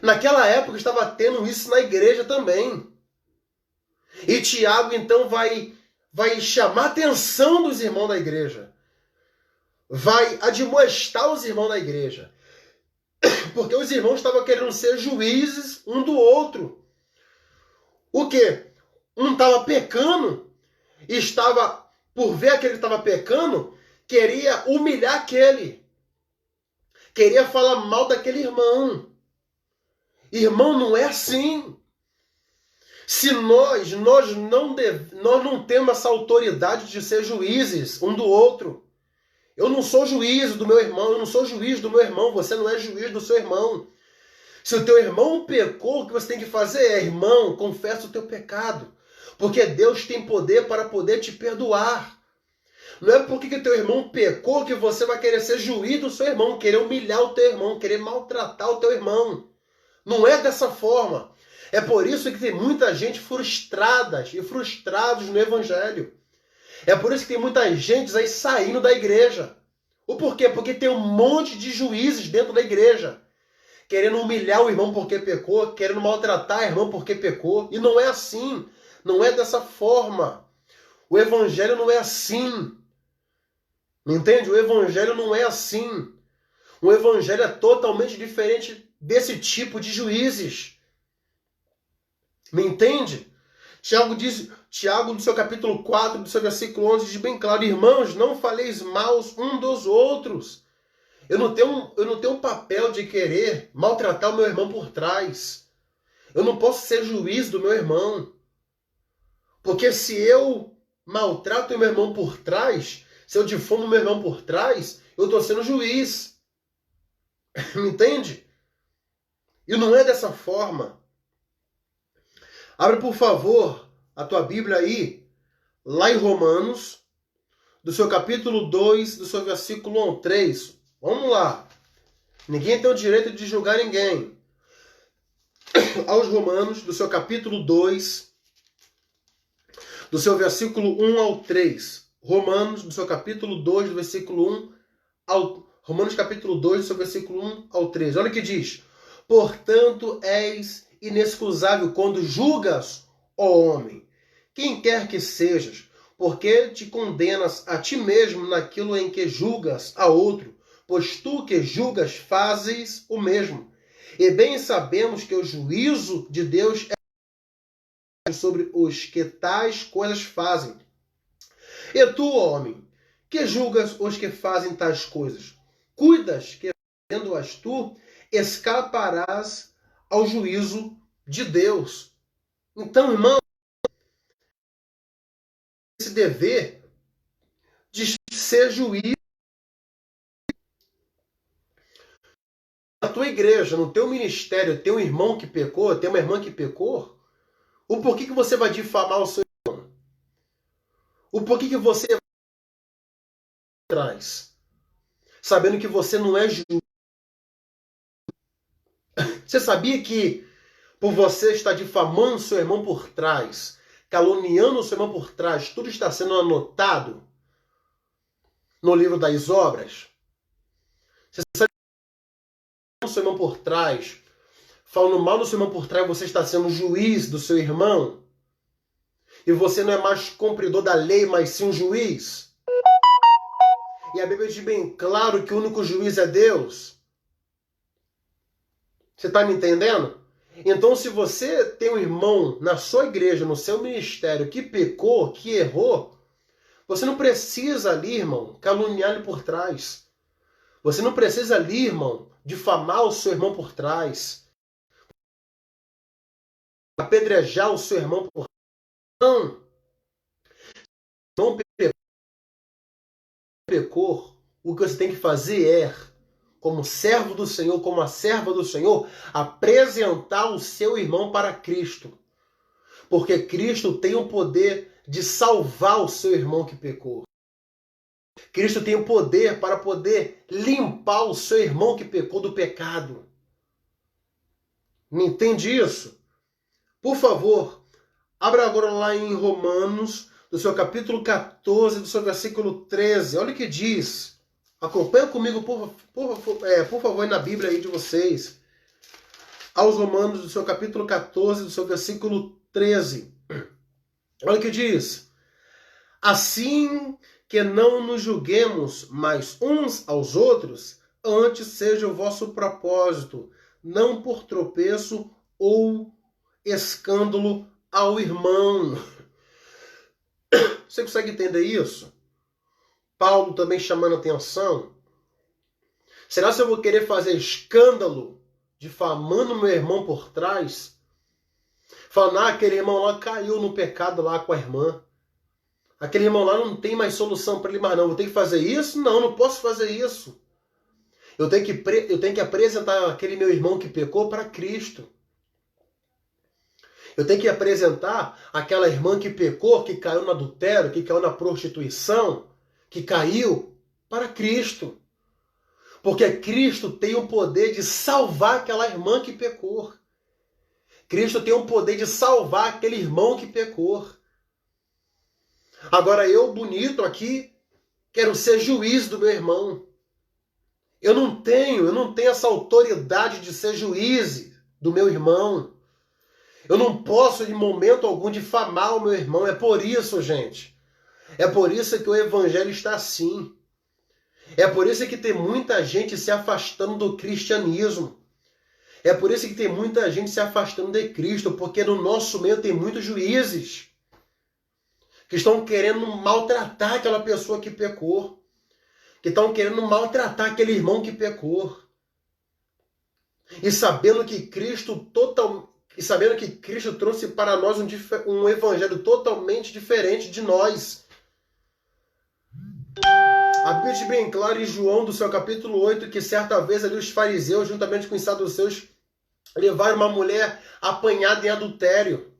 Naquela época estava tendo isso na igreja também. E Tiago então vai chamar a atenção dos irmãos da igreja. Vai admoestar os irmãos da igreja. Porque os irmãos estavam querendo ser juízes um do outro. O quê? Um estava pecando, estava, por ver aquele que estava pecando, queria humilhar aquele. Queria falar mal daquele irmão. Irmão, não é assim. Se nós não temos essa autoridade de ser juízes um do outro. Eu não sou juiz do meu irmão, eu não sou juiz do meu irmão, você não é juiz do seu irmão. Se o teu irmão pecou, o que você tem que fazer é, irmão, confessa o teu pecado. Porque Deus tem poder para poder te perdoar. Não é porque o teu irmão pecou que você vai querer ser juiz do seu irmão, querer humilhar o teu irmão, querer maltratar o teu irmão. Não é dessa forma. É por isso que tem muita gente frustradas e frustrados no evangelho. É por isso que tem muita gente aí saindo da igreja. O porquê? Porque tem um monte de juízes dentro da igreja. Querendo humilhar o irmão porque pecou, querendo maltratar o irmão porque pecou. E não é assim. Não é dessa forma. O evangelho não é assim. Me entende? O evangelho não é assim. O evangelho é totalmente diferente desse tipo de juízes. Me entende? Tiago, no seu capítulo 4, do seu versículo 11, diz bem claro, irmãos, não faleis mal um dos outros. Eu não tenho um papel de querer maltratar o meu irmão por trás. Eu não posso ser juiz do meu irmão. Porque se eu maltrato o meu irmão por trás, se eu difomo o meu irmão por trás, eu estou sendo juiz. Me entende? E não é dessa forma. Abre, por favor, a tua Bíblia aí, lá em Romanos, do seu capítulo 2, do seu versículo 3. Vamos lá. Ninguém tem o direito de julgar ninguém. Aos Romanos, do seu capítulo 2, do seu versículo 1 ao 3. Romanos, do seu capítulo 2, do versículo 1 ao... Romanos, capítulo 2, do seu versículo 1 ao 3. Olha o que diz. Portanto, és inexcusável quando julgas, ó homem, quem quer que sejas, porque te condenas a ti mesmo naquilo em que julgas a outro, pois tu que julgas fazes o mesmo. E bem sabemos que o juízo de Deus é sobre os que tais coisas fazem. E tu, homem, Que julgas os que fazem tais coisas? Cuidas que, fazendo-as tu, escaparás ao juízo de Deus. Então, irmão, esse dever de ser juiz na tua igreja, no teu ministério, tem um irmão que pecou, tem uma irmã que pecou, o porquê que você vai difamar o seu irmão? O porquê que você vai atrás? Sabendo que você não é juiz. Você sabia que por você estar difamando seu irmão por trás, caluniando seu irmão por trás, tudo está sendo anotado no livro das obras? Você sabe que seu irmão por trás, falando mal do seu irmão por trás, você está sendo juiz do seu irmão? E você não é mais cumpridor da lei, mas sim um juiz? E a Bíblia diz bem claro que o único juiz é Deus. Você está me entendendo? Então, se você tem um irmão na sua igreja, no seu ministério, que pecou, que errou, você não precisa ali, irmão, caluniar ele por trás. Você não precisa ali, irmão, difamar o seu irmão por trás. Apedrejar o seu irmão por trás. Não. Não pecou. O que você tem que fazer é, como servo do Senhor, como a serva do Senhor, apresentar o seu irmão para Cristo. Porque Cristo tem o poder de salvar o seu irmão que pecou. Cristo tem o poder para poder limpar o seu irmão que pecou do pecado. Me entende isso? Por favor, abra agora lá em Romanos, do seu capítulo 14, do seu versículo 13. Olha o que diz. Acompanha comigo, por favor, na Bíblia aí de vocês. Aos Romanos, do seu capítulo 14, do seu versículo 13. Olha o que diz. Assim que não nos julguemos mais uns aos outros, antes seja o vosso propósito, não por tropeço ou escândalo ao irmão. Você consegue entender isso? Paulo também chamando atenção. Será que eu vou querer fazer escândalo, difamando meu irmão por trás? Falando, aquele irmão lá caiu no pecado lá com a irmã. Aquele irmão lá não tem mais solução para ele mais não. Vou ter que fazer isso? Não, não posso fazer isso. Eu tenho que apresentar aquele meu irmão que pecou para Cristo. Eu tenho que apresentar aquela irmã que pecou, que caiu no adultério, que caiu na prostituição, que caiu para Cristo. Porque Cristo tem o poder de salvar aquela irmã que pecou. Cristo tem o poder de salvar aquele irmão que pecou. Agora eu, bonito aqui, quero ser juiz do meu irmão. Eu não tenho essa autoridade de ser juiz do meu irmão. Eu não posso, em momento algum, difamar o meu irmão. É por isso, gente. É por isso que o evangelho está assim. É por isso que tem muita gente se afastando do cristianismo. É por isso que tem muita gente se afastando de Cristo, porque no nosso meio tem muitos juízes que estão querendo maltratar aquela pessoa que pecou, que estão querendo maltratar aquele irmão que pecou. E sabendo que Cristo trouxe para nós um evangelho totalmente diferente de nós. A Bíblia diz bem claro em João, do seu capítulo 8, que certa vez ali os fariseus, juntamente com os saduceus, levaram uma mulher apanhada em adultério.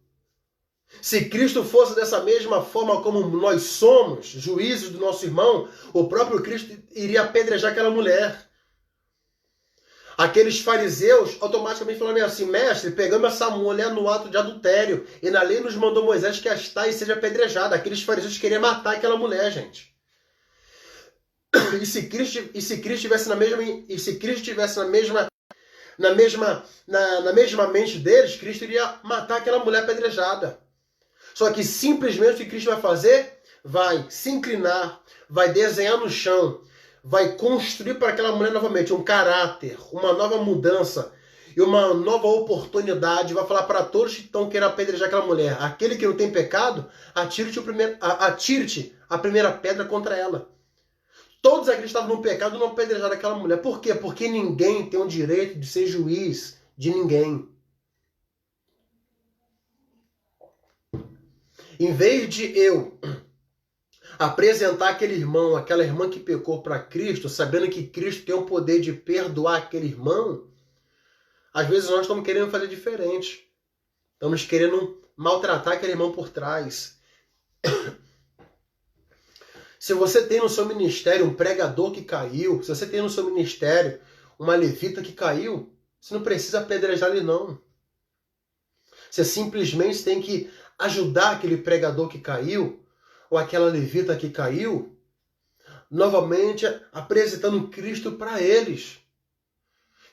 Se Cristo fosse dessa mesma forma como nós somos, juízes do nosso irmão, o próprio Cristo iria apedrejar aquela mulher. Aqueles fariseus automaticamente falaram assim, mestre, pegamos essa mulher no ato de adultério, e na lei nos mandou Moisés que esta e seja apedrejada. Aqueles fariseus queriam matar aquela mulher, gente. E se Cristo estivesse na mesma mente deles, Cristo iria matar aquela mulher apedrejada. Só que simplesmente o que Cristo vai fazer? Vai se inclinar, vai desenhar no chão, vai construir para aquela mulher novamente um caráter, uma nova mudança e uma nova oportunidade. Vai falar para todos que estão querendo apedrejar aquela mulher: aquele que não tem pecado, atire-te a primeira pedra contra ela. Todos aqueles que estavam no pecado não apedrejaram aquela mulher. Por quê? Porque ninguém tem o direito de ser juiz de ninguém. Em vez de eu apresentar aquele irmão, aquela irmã que pecou para Cristo, sabendo que Cristo tem o poder de perdoar aquele irmão, às vezes nós estamos querendo fazer diferente. Estamos querendo maltratar aquele irmão por trás. Se você tem no seu ministério um pregador que caiu, se você tem no seu ministério uma levita que caiu, você não precisa apedrejar ele, não. Você simplesmente tem que ajudar aquele pregador que caiu, ou aquela levita que caiu, novamente apresentando Cristo para eles.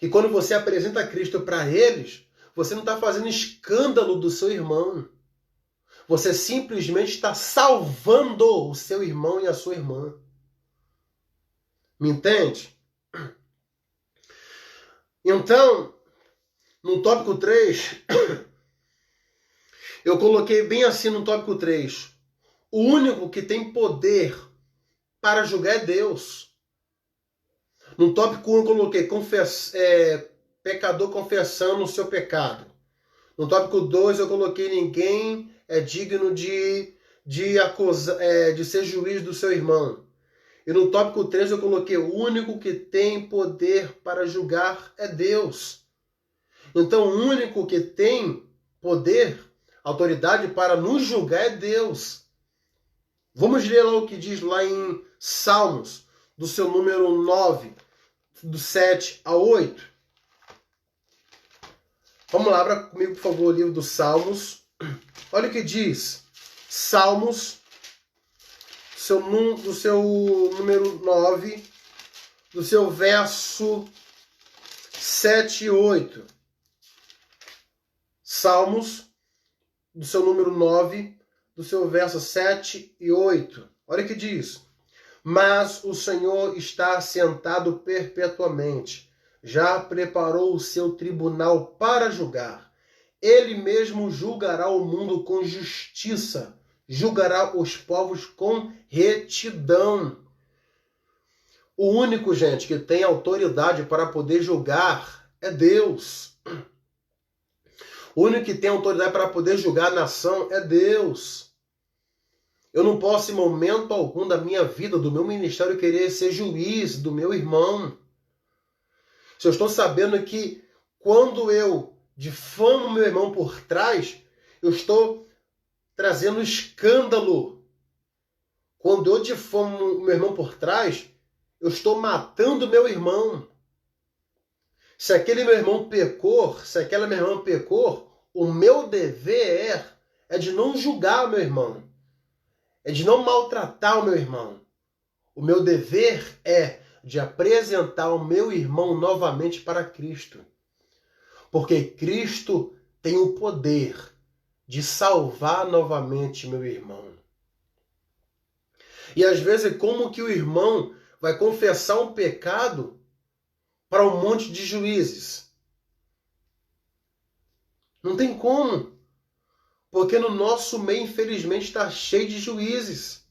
E quando você apresenta Cristo para eles, você não está fazendo escândalo do seu irmão. Você simplesmente está salvando o seu irmão e a sua irmã. Me entende? Então, no tópico 3, eu coloquei bem assim no tópico 3. O único que tem poder para julgar é Deus. No tópico 1 eu coloquei pecador confessando o seu pecado. No tópico 2 eu coloquei ninguém é digno de ser juiz do seu irmão. E no tópico 3 eu coloquei o único que tem poder para julgar é Deus. Então o único que tem poder, autoridade para nos julgar é Deus. Vamos ler lá o que diz lá em Salmos, do seu número 9, do 7 a 8. Vamos lá, abra comigo, por favor, o livro dos Salmos. Olha o que diz. Salmos, do seu número 9, do seu verso 7 e 8. Salmos, do seu número 9, do seu verso 7 e 8. Olha o que diz. Mas o Senhor está assentado perpetuamente. Já preparou o seu tribunal para julgar. Ele mesmo julgará o mundo com justiça. Julgará os povos com retidão. O único, gente, que tem autoridade para poder julgar é Deus. O único que tem autoridade para poder julgar a nação é Deus. Eu não posso, em momento algum da minha vida, do meu ministério, querer ser juiz do meu irmão. Se eu estou sabendo que quando eu difamo meu irmão por trás, eu estou trazendo escândalo. Quando eu difamo meu irmão por trás, eu estou matando meu irmão. Se aquele meu irmão pecou, se aquela minha irmã pecou, o meu dever é de não julgar o meu irmão. É de não maltratar o meu irmão. O meu dever é de apresentar o meu irmão novamente para Cristo. Porque Cristo tem o poder de salvar novamente meu irmão. E às vezes, como que o irmão vai confessar um pecado para um monte de juízes? Não tem como. Porque no nosso meio, infelizmente, está cheio de juízes.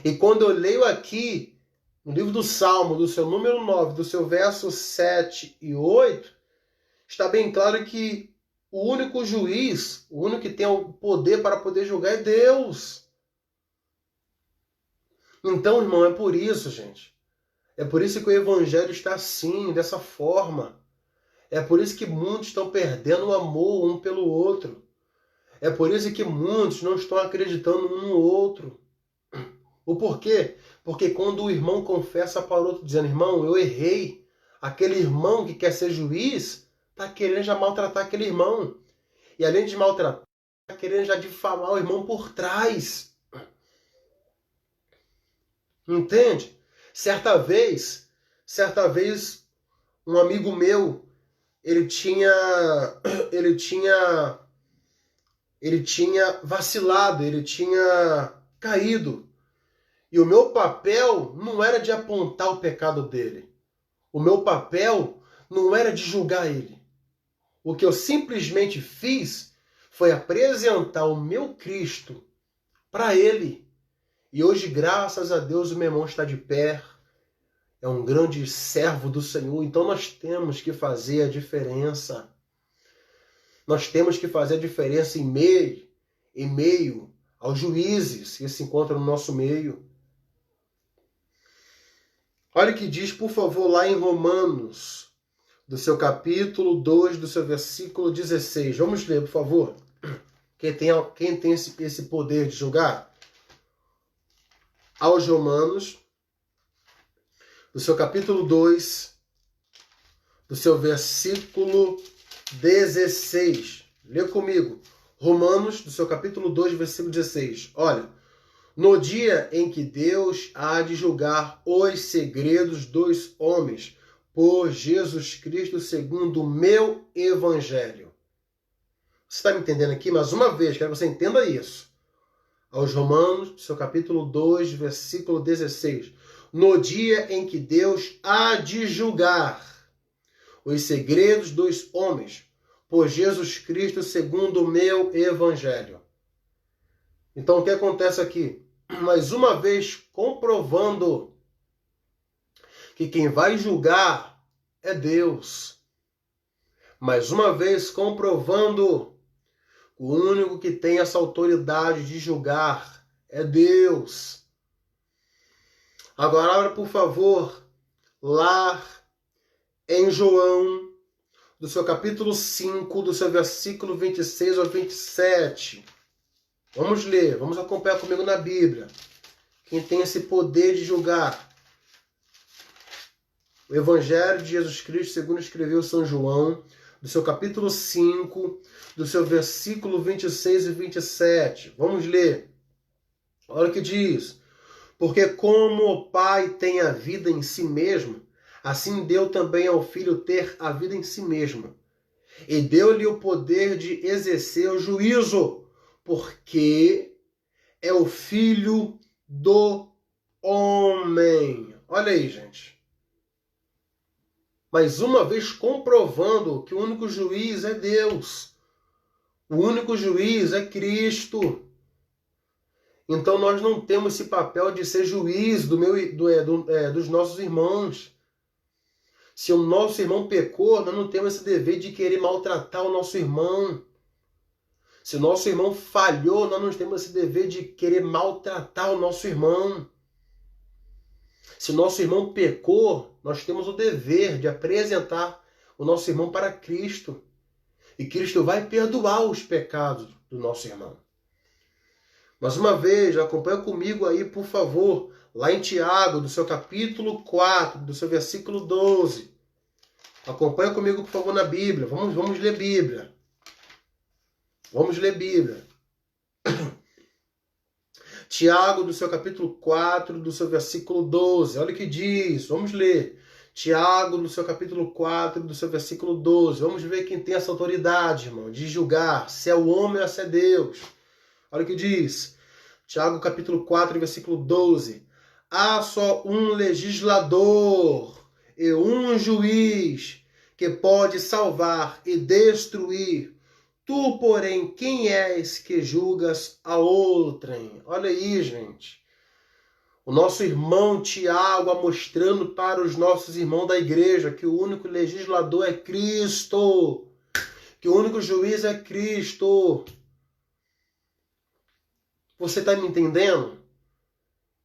E quando eu leio aqui, no livro do Salmo, do seu número 9, do seu verso 7 e 8, está bem claro que o único juiz, o único que tem o poder para poder julgar é Deus. Então, irmão, é por isso, gente. É por isso que o evangelho está assim, dessa forma. É por isso que muitos estão perdendo o amor um pelo outro. É por isso que muitos não estão acreditando um no outro. O porquê? Porque quando o irmão confessa para o outro, dizendo, irmão, eu errei, aquele irmão que quer ser juiz está querendo já maltratar aquele irmão. E além de maltratar, está querendo já difamar o irmão por trás. Entende? Certa vez, um amigo meu, ele tinha vacilado, ele tinha caído. E o meu papel não era de apontar o pecado dele. O meu papel não era de julgar ele. O que eu simplesmente fiz foi apresentar o meu Cristo para ele. E hoje, graças a Deus, o meu irmão está de pé, é um grande servo do Senhor. Então nós temos que fazer a diferença. Nós temos que fazer a diferença em meio aos juízes que se encontram no nosso meio. Olha o que diz, por favor, lá em Romanos, do seu capítulo 2, do seu versículo 16. Vamos ler, por favor. Quem tem esse poder de julgar? Aos Romanos, do seu capítulo 2, do seu versículo 16. Lê comigo. Romanos, do seu capítulo 2, versículo 16. Olha, no dia em que Deus há de julgar os segredos dos homens, por Jesus Cristo, segundo o meu evangelho. Você está me entendendo aqui? Mais uma vez, quero que você entenda isso. Aos Romanos, seu capítulo 2, versículo 16. No dia em que Deus há de julgar os segredos dos homens, por Jesus Cristo, segundo o meu evangelho. Então, o que acontece aqui? Mais uma vez, comprovando que quem vai julgar é Deus. Mais uma vez, comprovando o único que tem essa autoridade de julgar é Deus. Agora, abra, por favor, lá em João, do seu capítulo 5, do seu versículo 26 ao 27. Vamos ler, vamos acompanhar comigo na Bíblia. Quem tem esse poder de julgar? O Evangelho de Jesus Cristo, segundo escreveu São João, do seu capítulo 5, do seu versículo 26 e 27. Vamos ler. Olha o que diz. Porque como o Pai tem a vida em si mesmo, assim deu também ao Filho ter a vida em si mesmo. E deu-lhe o poder de exercer o juízo, porque é o Filho do homem. Olha aí, gente. Mais uma vez comprovando que o único juiz é Deus. O único juiz é Cristo. Então nós não temos esse papel de ser juiz dos nossos irmãos. Se o nosso irmão pecou, nós não temos esse dever de querer maltratar o nosso irmão. Se o nosso irmão falhou, nós não temos esse dever de querer maltratar o nosso irmão. Se o nosso irmão pecou, nós temos o dever de apresentar o nosso irmão para Cristo. E Cristo vai perdoar os pecados do nosso irmão. Mais uma vez, acompanha comigo aí, por favor, lá em Tiago, do seu capítulo 4, do seu versículo 12. Acompanha comigo, por favor, na Bíblia. Vamos ler Bíblia. Vamos ler Bíblia. Tiago, do seu capítulo 4, do seu versículo 12. Olha o que diz. Vamos ler. Tiago, do seu capítulo 4, do seu versículo 12. Vamos ver quem tem essa autoridade, irmão, de julgar se é o homem ou se é Deus. Olha o que diz. Tiago, capítulo 4, versículo 12. Há só um legislador e um juiz que pode salvar e destruir. Tu, porém, quem és que julgas a outrem? Olha aí, gente. O nosso irmão Tiago mostrando para os nossos irmãos da igreja que o único legislador é Cristo. Que o único juiz é Cristo. Você está me entendendo?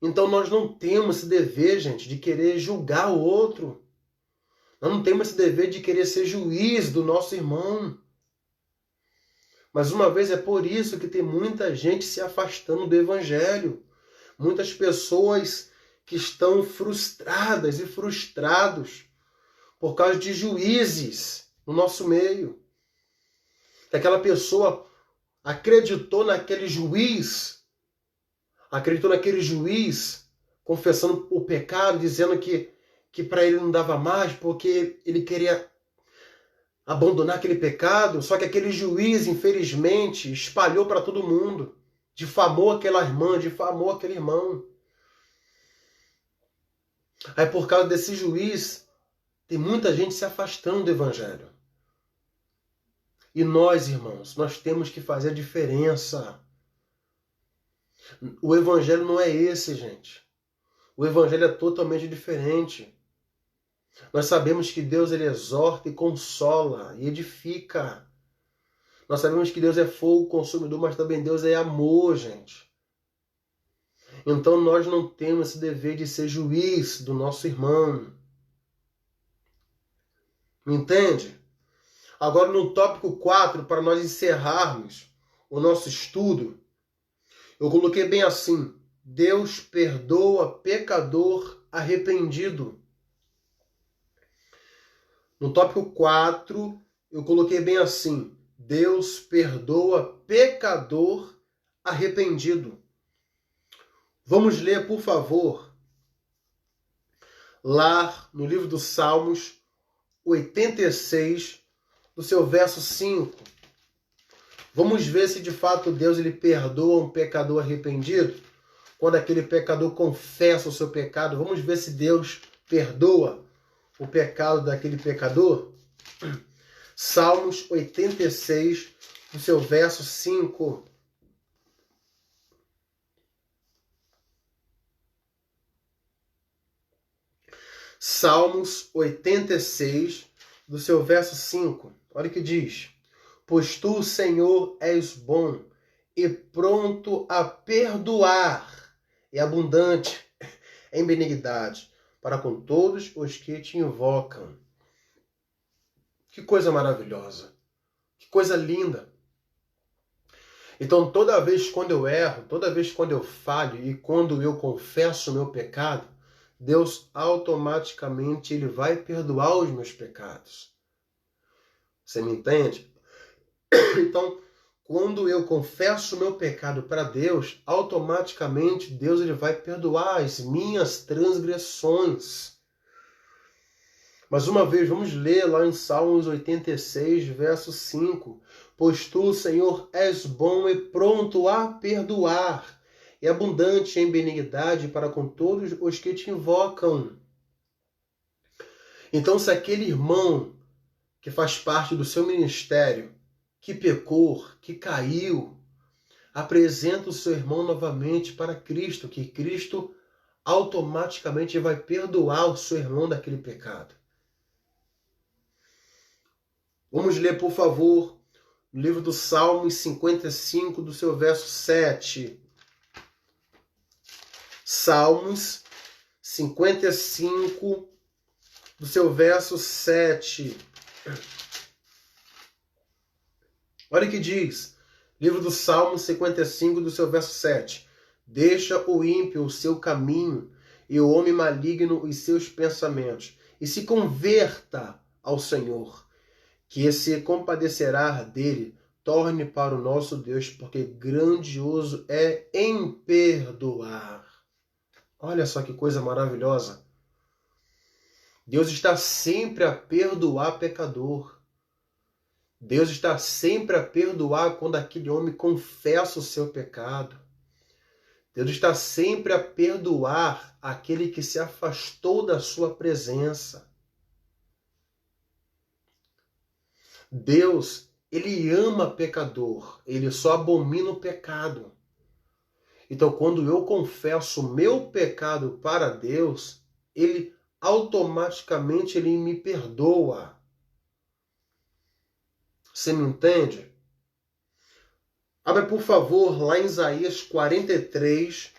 Então nós não temos esse dever, gente, de querer julgar o outro. Nós não temos esse dever de querer ser juiz do nosso irmão. Mas uma vez é por isso que tem muita gente se afastando do Evangelho. Muitas pessoas que estão frustradas e frustrados por causa de juízes no nosso meio. Que aquela pessoa acreditou naquele juiz, confessando o pecado, dizendo que para ele não dava mais, porque ele queria abandonar aquele pecado. Só que aquele juiz, infelizmente, espalhou para todo mundo. Difamou aquela irmã, difamou aquele irmão. Aí por causa desse juiz, tem muita gente se afastando do Evangelho. E nós, irmãos, nós temos que fazer a diferença. O evangelho não é esse, gente. O evangelho é totalmente diferente. Nós sabemos que Deus ele exorta e consola e edifica. Nós sabemos que Deus é fogo consumidor, mas também Deus é amor, gente. Então nós não temos esse dever de ser juiz do nosso irmão. Entende? Agora no tópico 4, para nós encerrarmos o nosso estudo, eu coloquei bem assim: Deus perdoa pecador arrependido. No tópico 4, eu coloquei bem assim: Deus perdoa pecador arrependido. Vamos ler, por favor, lá no livro dos Salmos 86, do seu verso 5. Vamos ver se de fato Deus ele perdoa um pecador arrependido. Quando aquele pecador confessa o seu pecado, vamos ver se Deus perdoa o pecado daquele pecador. Salmos 86, do seu verso 5. Salmos 86, do seu verso 5. Olha o que diz: Pois tu, Senhor, és bom e pronto a perdoar e abundante em benignidade para com todos os que te invocam. Que coisa maravilhosa. Que coisa linda. Então, toda vez quando eu erro, toda vez quando eu falho e quando eu confesso o meu pecado, Deus automaticamente ele vai perdoar os meus pecados. Você me entende? Então, quando eu confesso o meu pecado para Deus, automaticamente Deus ele vai perdoar as minhas transgressões. Mas uma vez, vamos ler lá em Salmos 86, verso 5. Pois tu, Senhor, és bom e pronto a perdoar, e abundante em benignidade para com todos os que te invocam. Então, se aquele irmão que faz parte do seu ministério, que pecou, que caiu, apresenta o seu irmão novamente para Cristo, que Cristo automaticamente vai perdoar o seu irmão daquele pecado. Vamos ler, por favor, no livro do Salmos 55, do seu verso 7. Salmos 55, do seu verso 7. Olha o que diz. Livro do Salmos 55, do seu verso 7. Deixa o ímpio o seu caminho e o homem maligno os seus pensamentos, e se converta ao Senhor, que se compadecerá dele. Torne para o nosso Deus, porque grandioso é em perdoar. Olha só que coisa maravilhosa. Deus está sempre a perdoar pecador. Deus está sempre a perdoar quando aquele homem confessa o seu pecado. Deus está sempre a perdoar aquele que se afastou da sua presença. Deus, ele ama pecador, ele só abomina o pecado. Então, quando eu confesso o meu pecado para Deus, ele automaticamente ele me perdoa. Você me entende? Abra, por favor, lá em Isaías 43,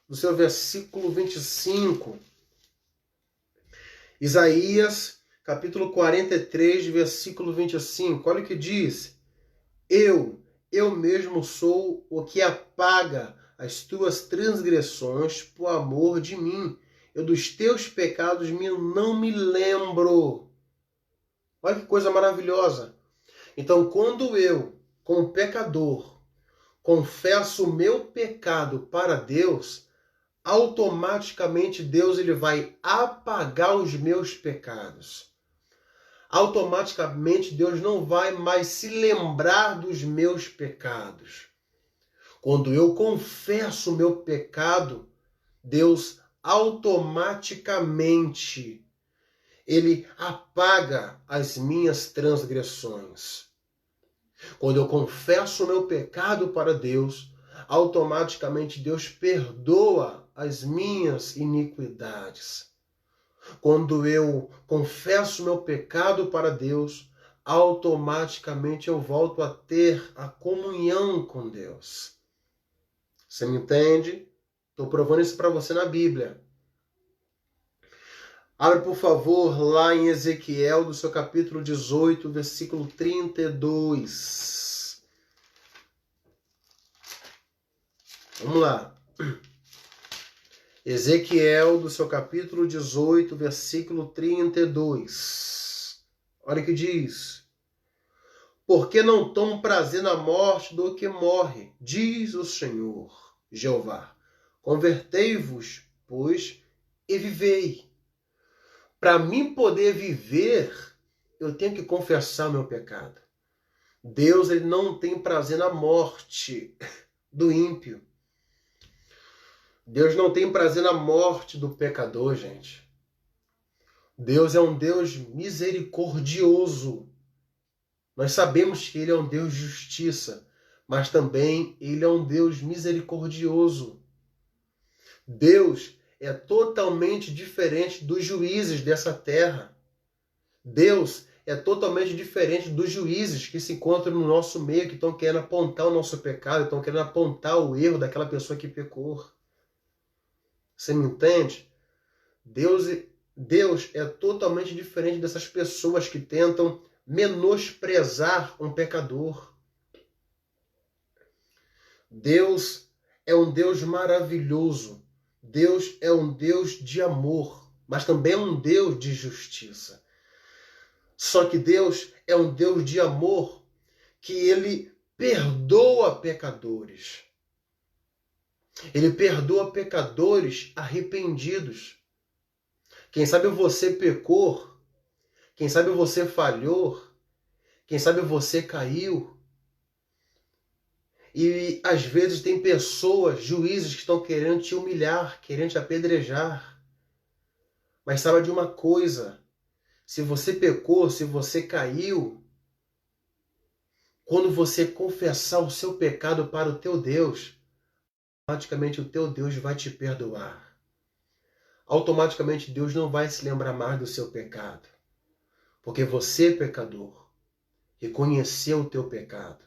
do seu versículo 25. Isaías, capítulo 43, versículo 25. Olha o que diz. Eu mesmo sou o que apaga as tuas transgressões por amor de mim. Eu dos teus pecados não me lembro. Olha que coisa maravilhosa. Então, quando eu, como pecador, confesso o meu pecado para Deus, automaticamente Deus ele vai apagar os meus pecados. Automaticamente Deus não vai mais se lembrar dos meus pecados. Quando eu confesso o meu pecado, Deus automaticamente ele apaga as minhas transgressões. Quando eu confesso o meu pecado para Deus, automaticamente Deus perdoa as minhas iniquidades. Quando eu confesso meu pecado para Deus, automaticamente eu volto a ter a comunhão com Deus. Você me entende? Estou provando isso para você na Bíblia. Abre, por favor, lá em Ezequiel, do seu capítulo 18, versículo 32. Vamos lá. Ezequiel, do seu capítulo 18, versículo 32. Olha o que diz. Porque não tomo prazer na morte do que morre, diz o Senhor, Jeová. Convertei-vos, pois, e vivei. Para mim poder viver, eu tenho que confessar o meu pecado. Deus, ele não tem prazer na morte do ímpio. Deus não tem prazer na morte do pecador, gente. Deus é um Deus misericordioso. Nós sabemos que ele é um Deus de justiça, mas também ele é um Deus misericordioso. Deus é totalmente diferente dos juízes dessa terra. Deus é totalmente diferente dos juízes que se encontram no nosso meio, que estão querendo apontar o nosso pecado, estão querendo apontar o erro daquela pessoa que pecou. Você me entende? Deus é totalmente diferente dessas pessoas que tentam menosprezar um pecador. Deus é um Deus maravilhoso. Deus é um Deus de amor, mas também é um Deus de justiça. Só que Deus é um Deus de amor que ele perdoa pecadores. Ele perdoa pecadores arrependidos. Quem sabe você pecou, quem sabe você falhou, quem sabe você caiu. E às vezes tem pessoas, juízes que estão querendo te humilhar, querendo te apedrejar. Mas saiba de uma coisa, se você pecou, se você caiu, quando você confessar o seu pecado para o teu Deus, automaticamente o teu Deus vai te perdoar. Automaticamente Deus não vai se lembrar mais do seu pecado. Porque você, pecador, reconheceu o teu pecado.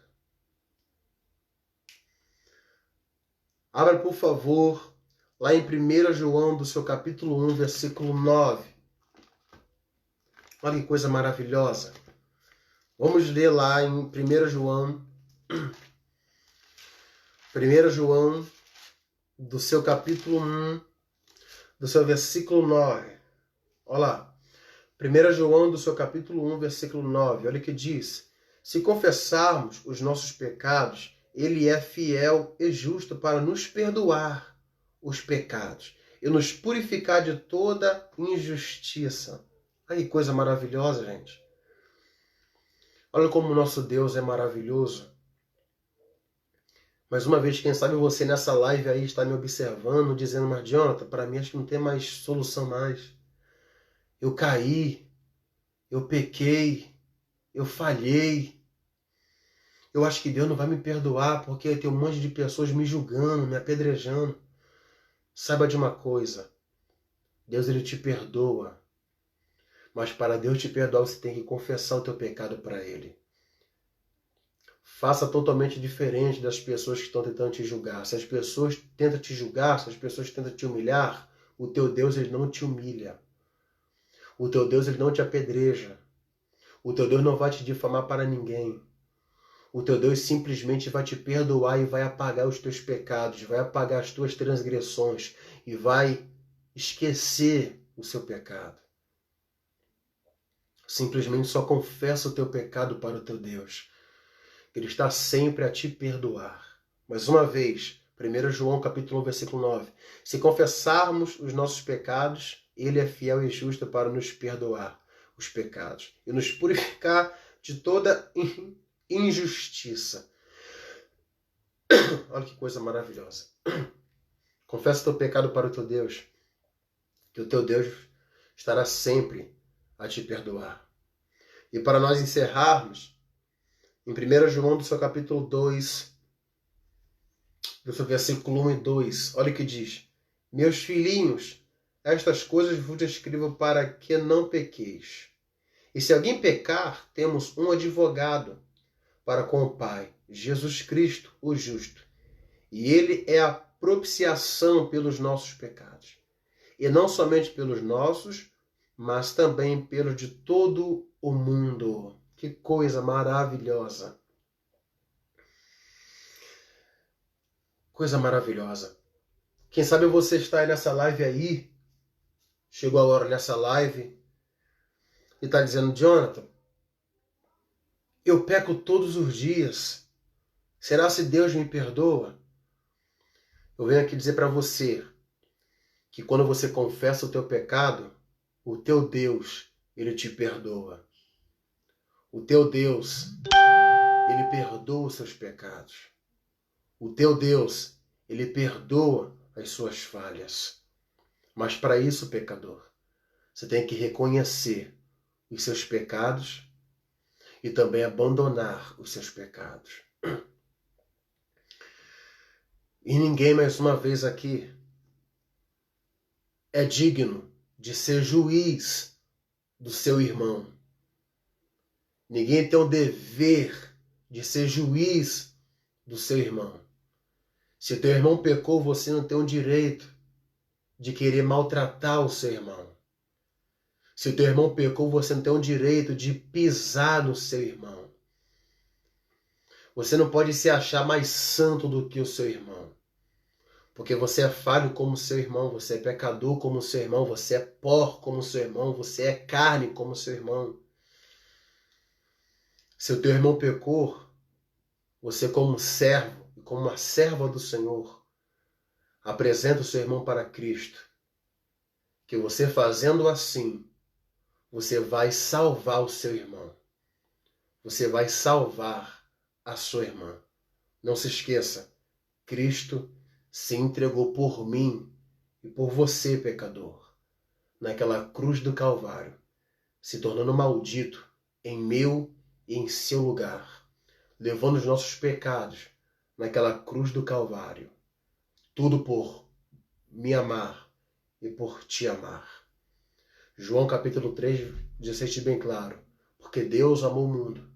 Abra, por favor, lá em 1 João, do seu capítulo 1, versículo 9. Olha que coisa maravilhosa. Vamos ler lá em 1 João. 1 João, do seu capítulo 1, do seu versículo 9. Olha lá. 1 João, do seu capítulo 1, versículo 9. Olha o que diz. Se confessarmos os nossos pecados, ele é fiel e justo para nos perdoar os pecados e nos purificar de toda injustiça. Olha que coisa maravilhosa, gente. Olha como o nosso Deus é maravilhoso. Mais uma vez, quem sabe você nessa live aí está me observando, dizendo, mas Jonathan, para mim acho que não tem mais solução mais. Eu caí, eu pequei, eu falhei. Eu acho que Deus não vai me perdoar porque tem um monte de pessoas me julgando, me apedrejando. Saiba de uma coisa, Deus ele te perdoa. Mas para Deus te perdoar, você tem que confessar o teu pecado para Ele. Faça totalmente diferente das pessoas que estão tentando te julgar. Se as pessoas tentam te julgar, se as pessoas tentam te humilhar, o teu Deus ele não te humilha. O teu Deus ele não te apedreja. O teu Deus não vai te difamar para ninguém. O teu Deus simplesmente vai te perdoar e vai apagar os teus pecados, vai apagar as tuas transgressões e vai esquecer o seu pecado. Simplesmente só confessa o teu pecado para o teu Deus. Ele está sempre a te perdoar. Mais uma vez, 1 João capítulo 1, versículo 9. Se confessarmos os nossos pecados, ele é fiel e justo para nos perdoar os pecados e nos purificar de toda injustiça. Olha que coisa maravilhosa. Confessa o teu pecado para o teu Deus, que o teu Deus estará sempre a te perdoar. E para nós encerrarmos, em 1 João do seu capítulo 2, do seu versículo 1 e 2. Olha o que diz. Meus filhinhos, estas coisas vos escrevo para que não pequeis. E se alguém pecar, temos um advogado para com o Pai, Jesus Cristo, o justo. E ele é a propiciação pelos nossos pecados. E não somente pelos nossos, mas também pelos de todo o mundo. Que coisa maravilhosa. Coisa maravilhosa. Quem sabe você está aí nessa live aí, chegou agora nessa live e está dizendo, Jonathan, eu peco todos os dias. Será se Deus me perdoa? Eu venho aqui dizer para você que quando você confessa o teu pecado, o teu Deus, ele te perdoa. O teu Deus, ele perdoa os seus pecados. O teu Deus, ele perdoa as suas falhas. Mas para isso, pecador, você tem que reconhecer os seus pecados e também abandonar os seus pecados. E ninguém, mais uma vez aqui, é digno de ser juiz do seu irmão. Ninguém tem o dever de ser juiz do seu irmão. Se teu irmão pecou, você não tem o direito de querer maltratar o seu irmão. Se teu irmão pecou, você não tem o direito de pisar no seu irmão. Você não pode se achar mais santo do que o seu irmão. Porque você é falho como seu irmão, você é pecador como seu irmão, você é pó como seu irmão, você é carne como seu irmão. Se o teu irmão pecou, você como servo e como uma serva do Senhor, apresenta o seu irmão para Cristo. Que você fazendo assim, você vai salvar o seu irmão. Você vai salvar a sua irmã. Não se esqueça, Cristo se entregou por mim e por você, pecador, naquela cruz do Calvário, se tornando maldito em meu e em seu lugar, levando os nossos pecados naquela cruz do Calvário. Tudo por me amar e por te amar. João capítulo 3, 16 bem claro. Porque Deus amou o mundo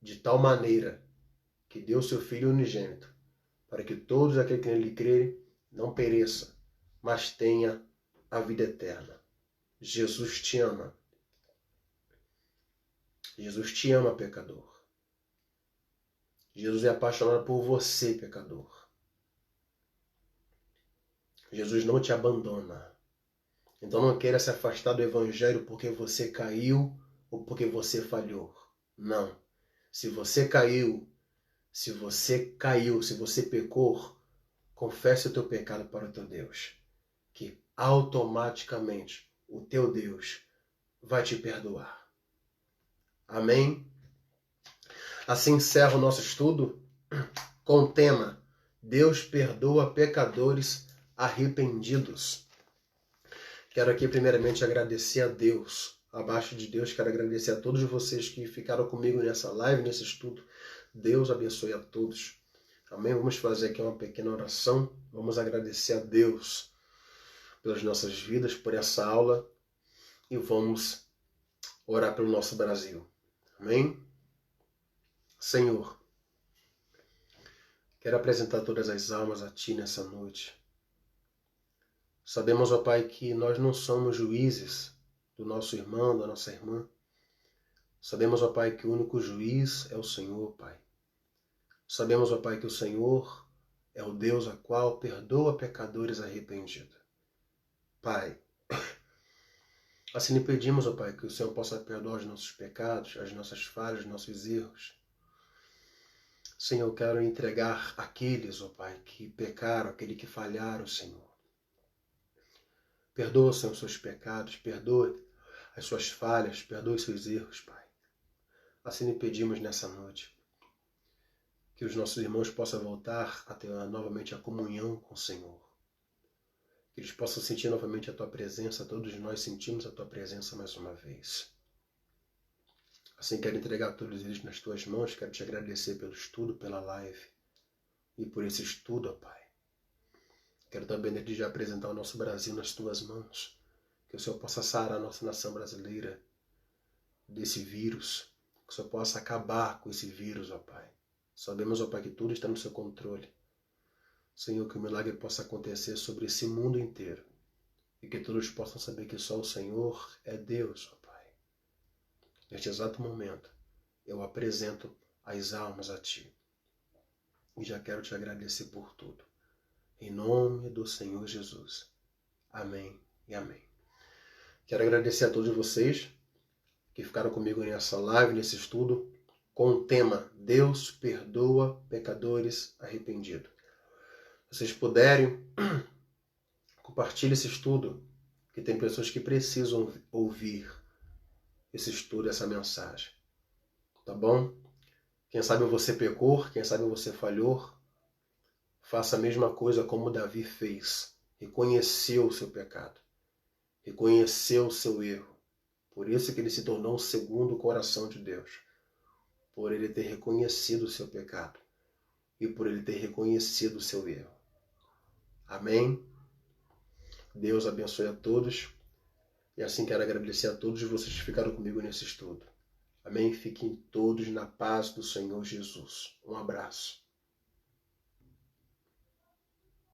de tal maneira que deu seu Filho unigênito, para que todos aqueles que nele crerem não pereça, mas tenha a vida eterna. Jesus te ama. Jesus te ama, pecador. Jesus é apaixonado por você, pecador. Jesus não te abandona. Então não queira se afastar do Evangelho porque você caiu ou porque você falhou. Não. Se você caiu, se você pecou, confesse o teu pecado para o teu Deus, que automaticamente o teu Deus vai te perdoar. Amém? Assim encerra o nosso estudo com o tema Deus perdoa pecadores arrependidos. Quero aqui primeiramente agradecer a Deus. Abaixo de Deus, quero agradecer a todos vocês que ficaram comigo nessa live, nesse estudo. Deus abençoe a todos. Amém? Vamos fazer aqui uma pequena oração. Vamos agradecer a Deus pelas nossas vidas, por essa aula. E vamos orar pelo nosso Brasil. Amém? Senhor, quero apresentar todas as almas a Ti nessa noite. Sabemos, ó Pai, que nós não somos juízes do nosso irmão, da nossa irmã. Sabemos, ó Pai, que o único juiz é o Senhor, Pai. Sabemos, ó Pai, que o Senhor é o Deus a qual perdoa pecadores arrependidos. Pai, assim lhe pedimos, ó Pai, que o Senhor possa perdoar os nossos pecados, as nossas falhas, os nossos erros. Senhor, eu quero entregar aqueles, ó Pai, que pecaram, aqueles que falharam, Senhor. Perdoa, Senhor, os seus pecados, perdoe as suas falhas, perdoe os seus erros, Pai. Assim lhe pedimos nessa noite, que os nossos irmãos possam voltar a ter novamente a comunhão com o Senhor. Que eles possam sentir novamente a Tua presença, todos nós sentimos a Tua presença mais uma vez. Assim quero entregar todos eles nas Tuas mãos, quero Te agradecer pelo estudo, pela live e por esse estudo, ó Pai. Quero também desde já apresentar o nosso Brasil nas tuas mãos. Que o Senhor possa sarar a nossa nação brasileira desse vírus. Que o Senhor possa acabar com esse vírus, ó Pai. Sabemos, ó Pai, que tudo está no seu controle. Senhor, que o milagre possa acontecer sobre esse mundo inteiro. E que todos possam saber que só o Senhor é Deus, ó Pai. Neste exato momento, eu apresento as almas a Ti. E já quero Te agradecer por tudo. Em nome do Senhor Jesus. Amém e amém. Quero agradecer a todos vocês que ficaram comigo nessa live, nesse estudo, com o tema Deus perdoa pecadores arrependidos. Se vocês puderem, compartilhe esse estudo, que tem pessoas que precisam ouvir esse estudo, essa mensagem. Tá bom? Quem sabe você pecou, quem sabe você falhou, faça a mesma coisa como Davi fez. Reconheceu o seu pecado. Reconheceu o seu erro. Por isso que ele se tornou o segundo coração de Deus. Por ele ter reconhecido o seu pecado. E por ele ter reconhecido o seu erro. Amém? Deus abençoe a todos. E assim quero agradecer a todos vocês que ficaram comigo nesse estudo. Amém? Fiquem todos na paz do Senhor Jesus. Um abraço.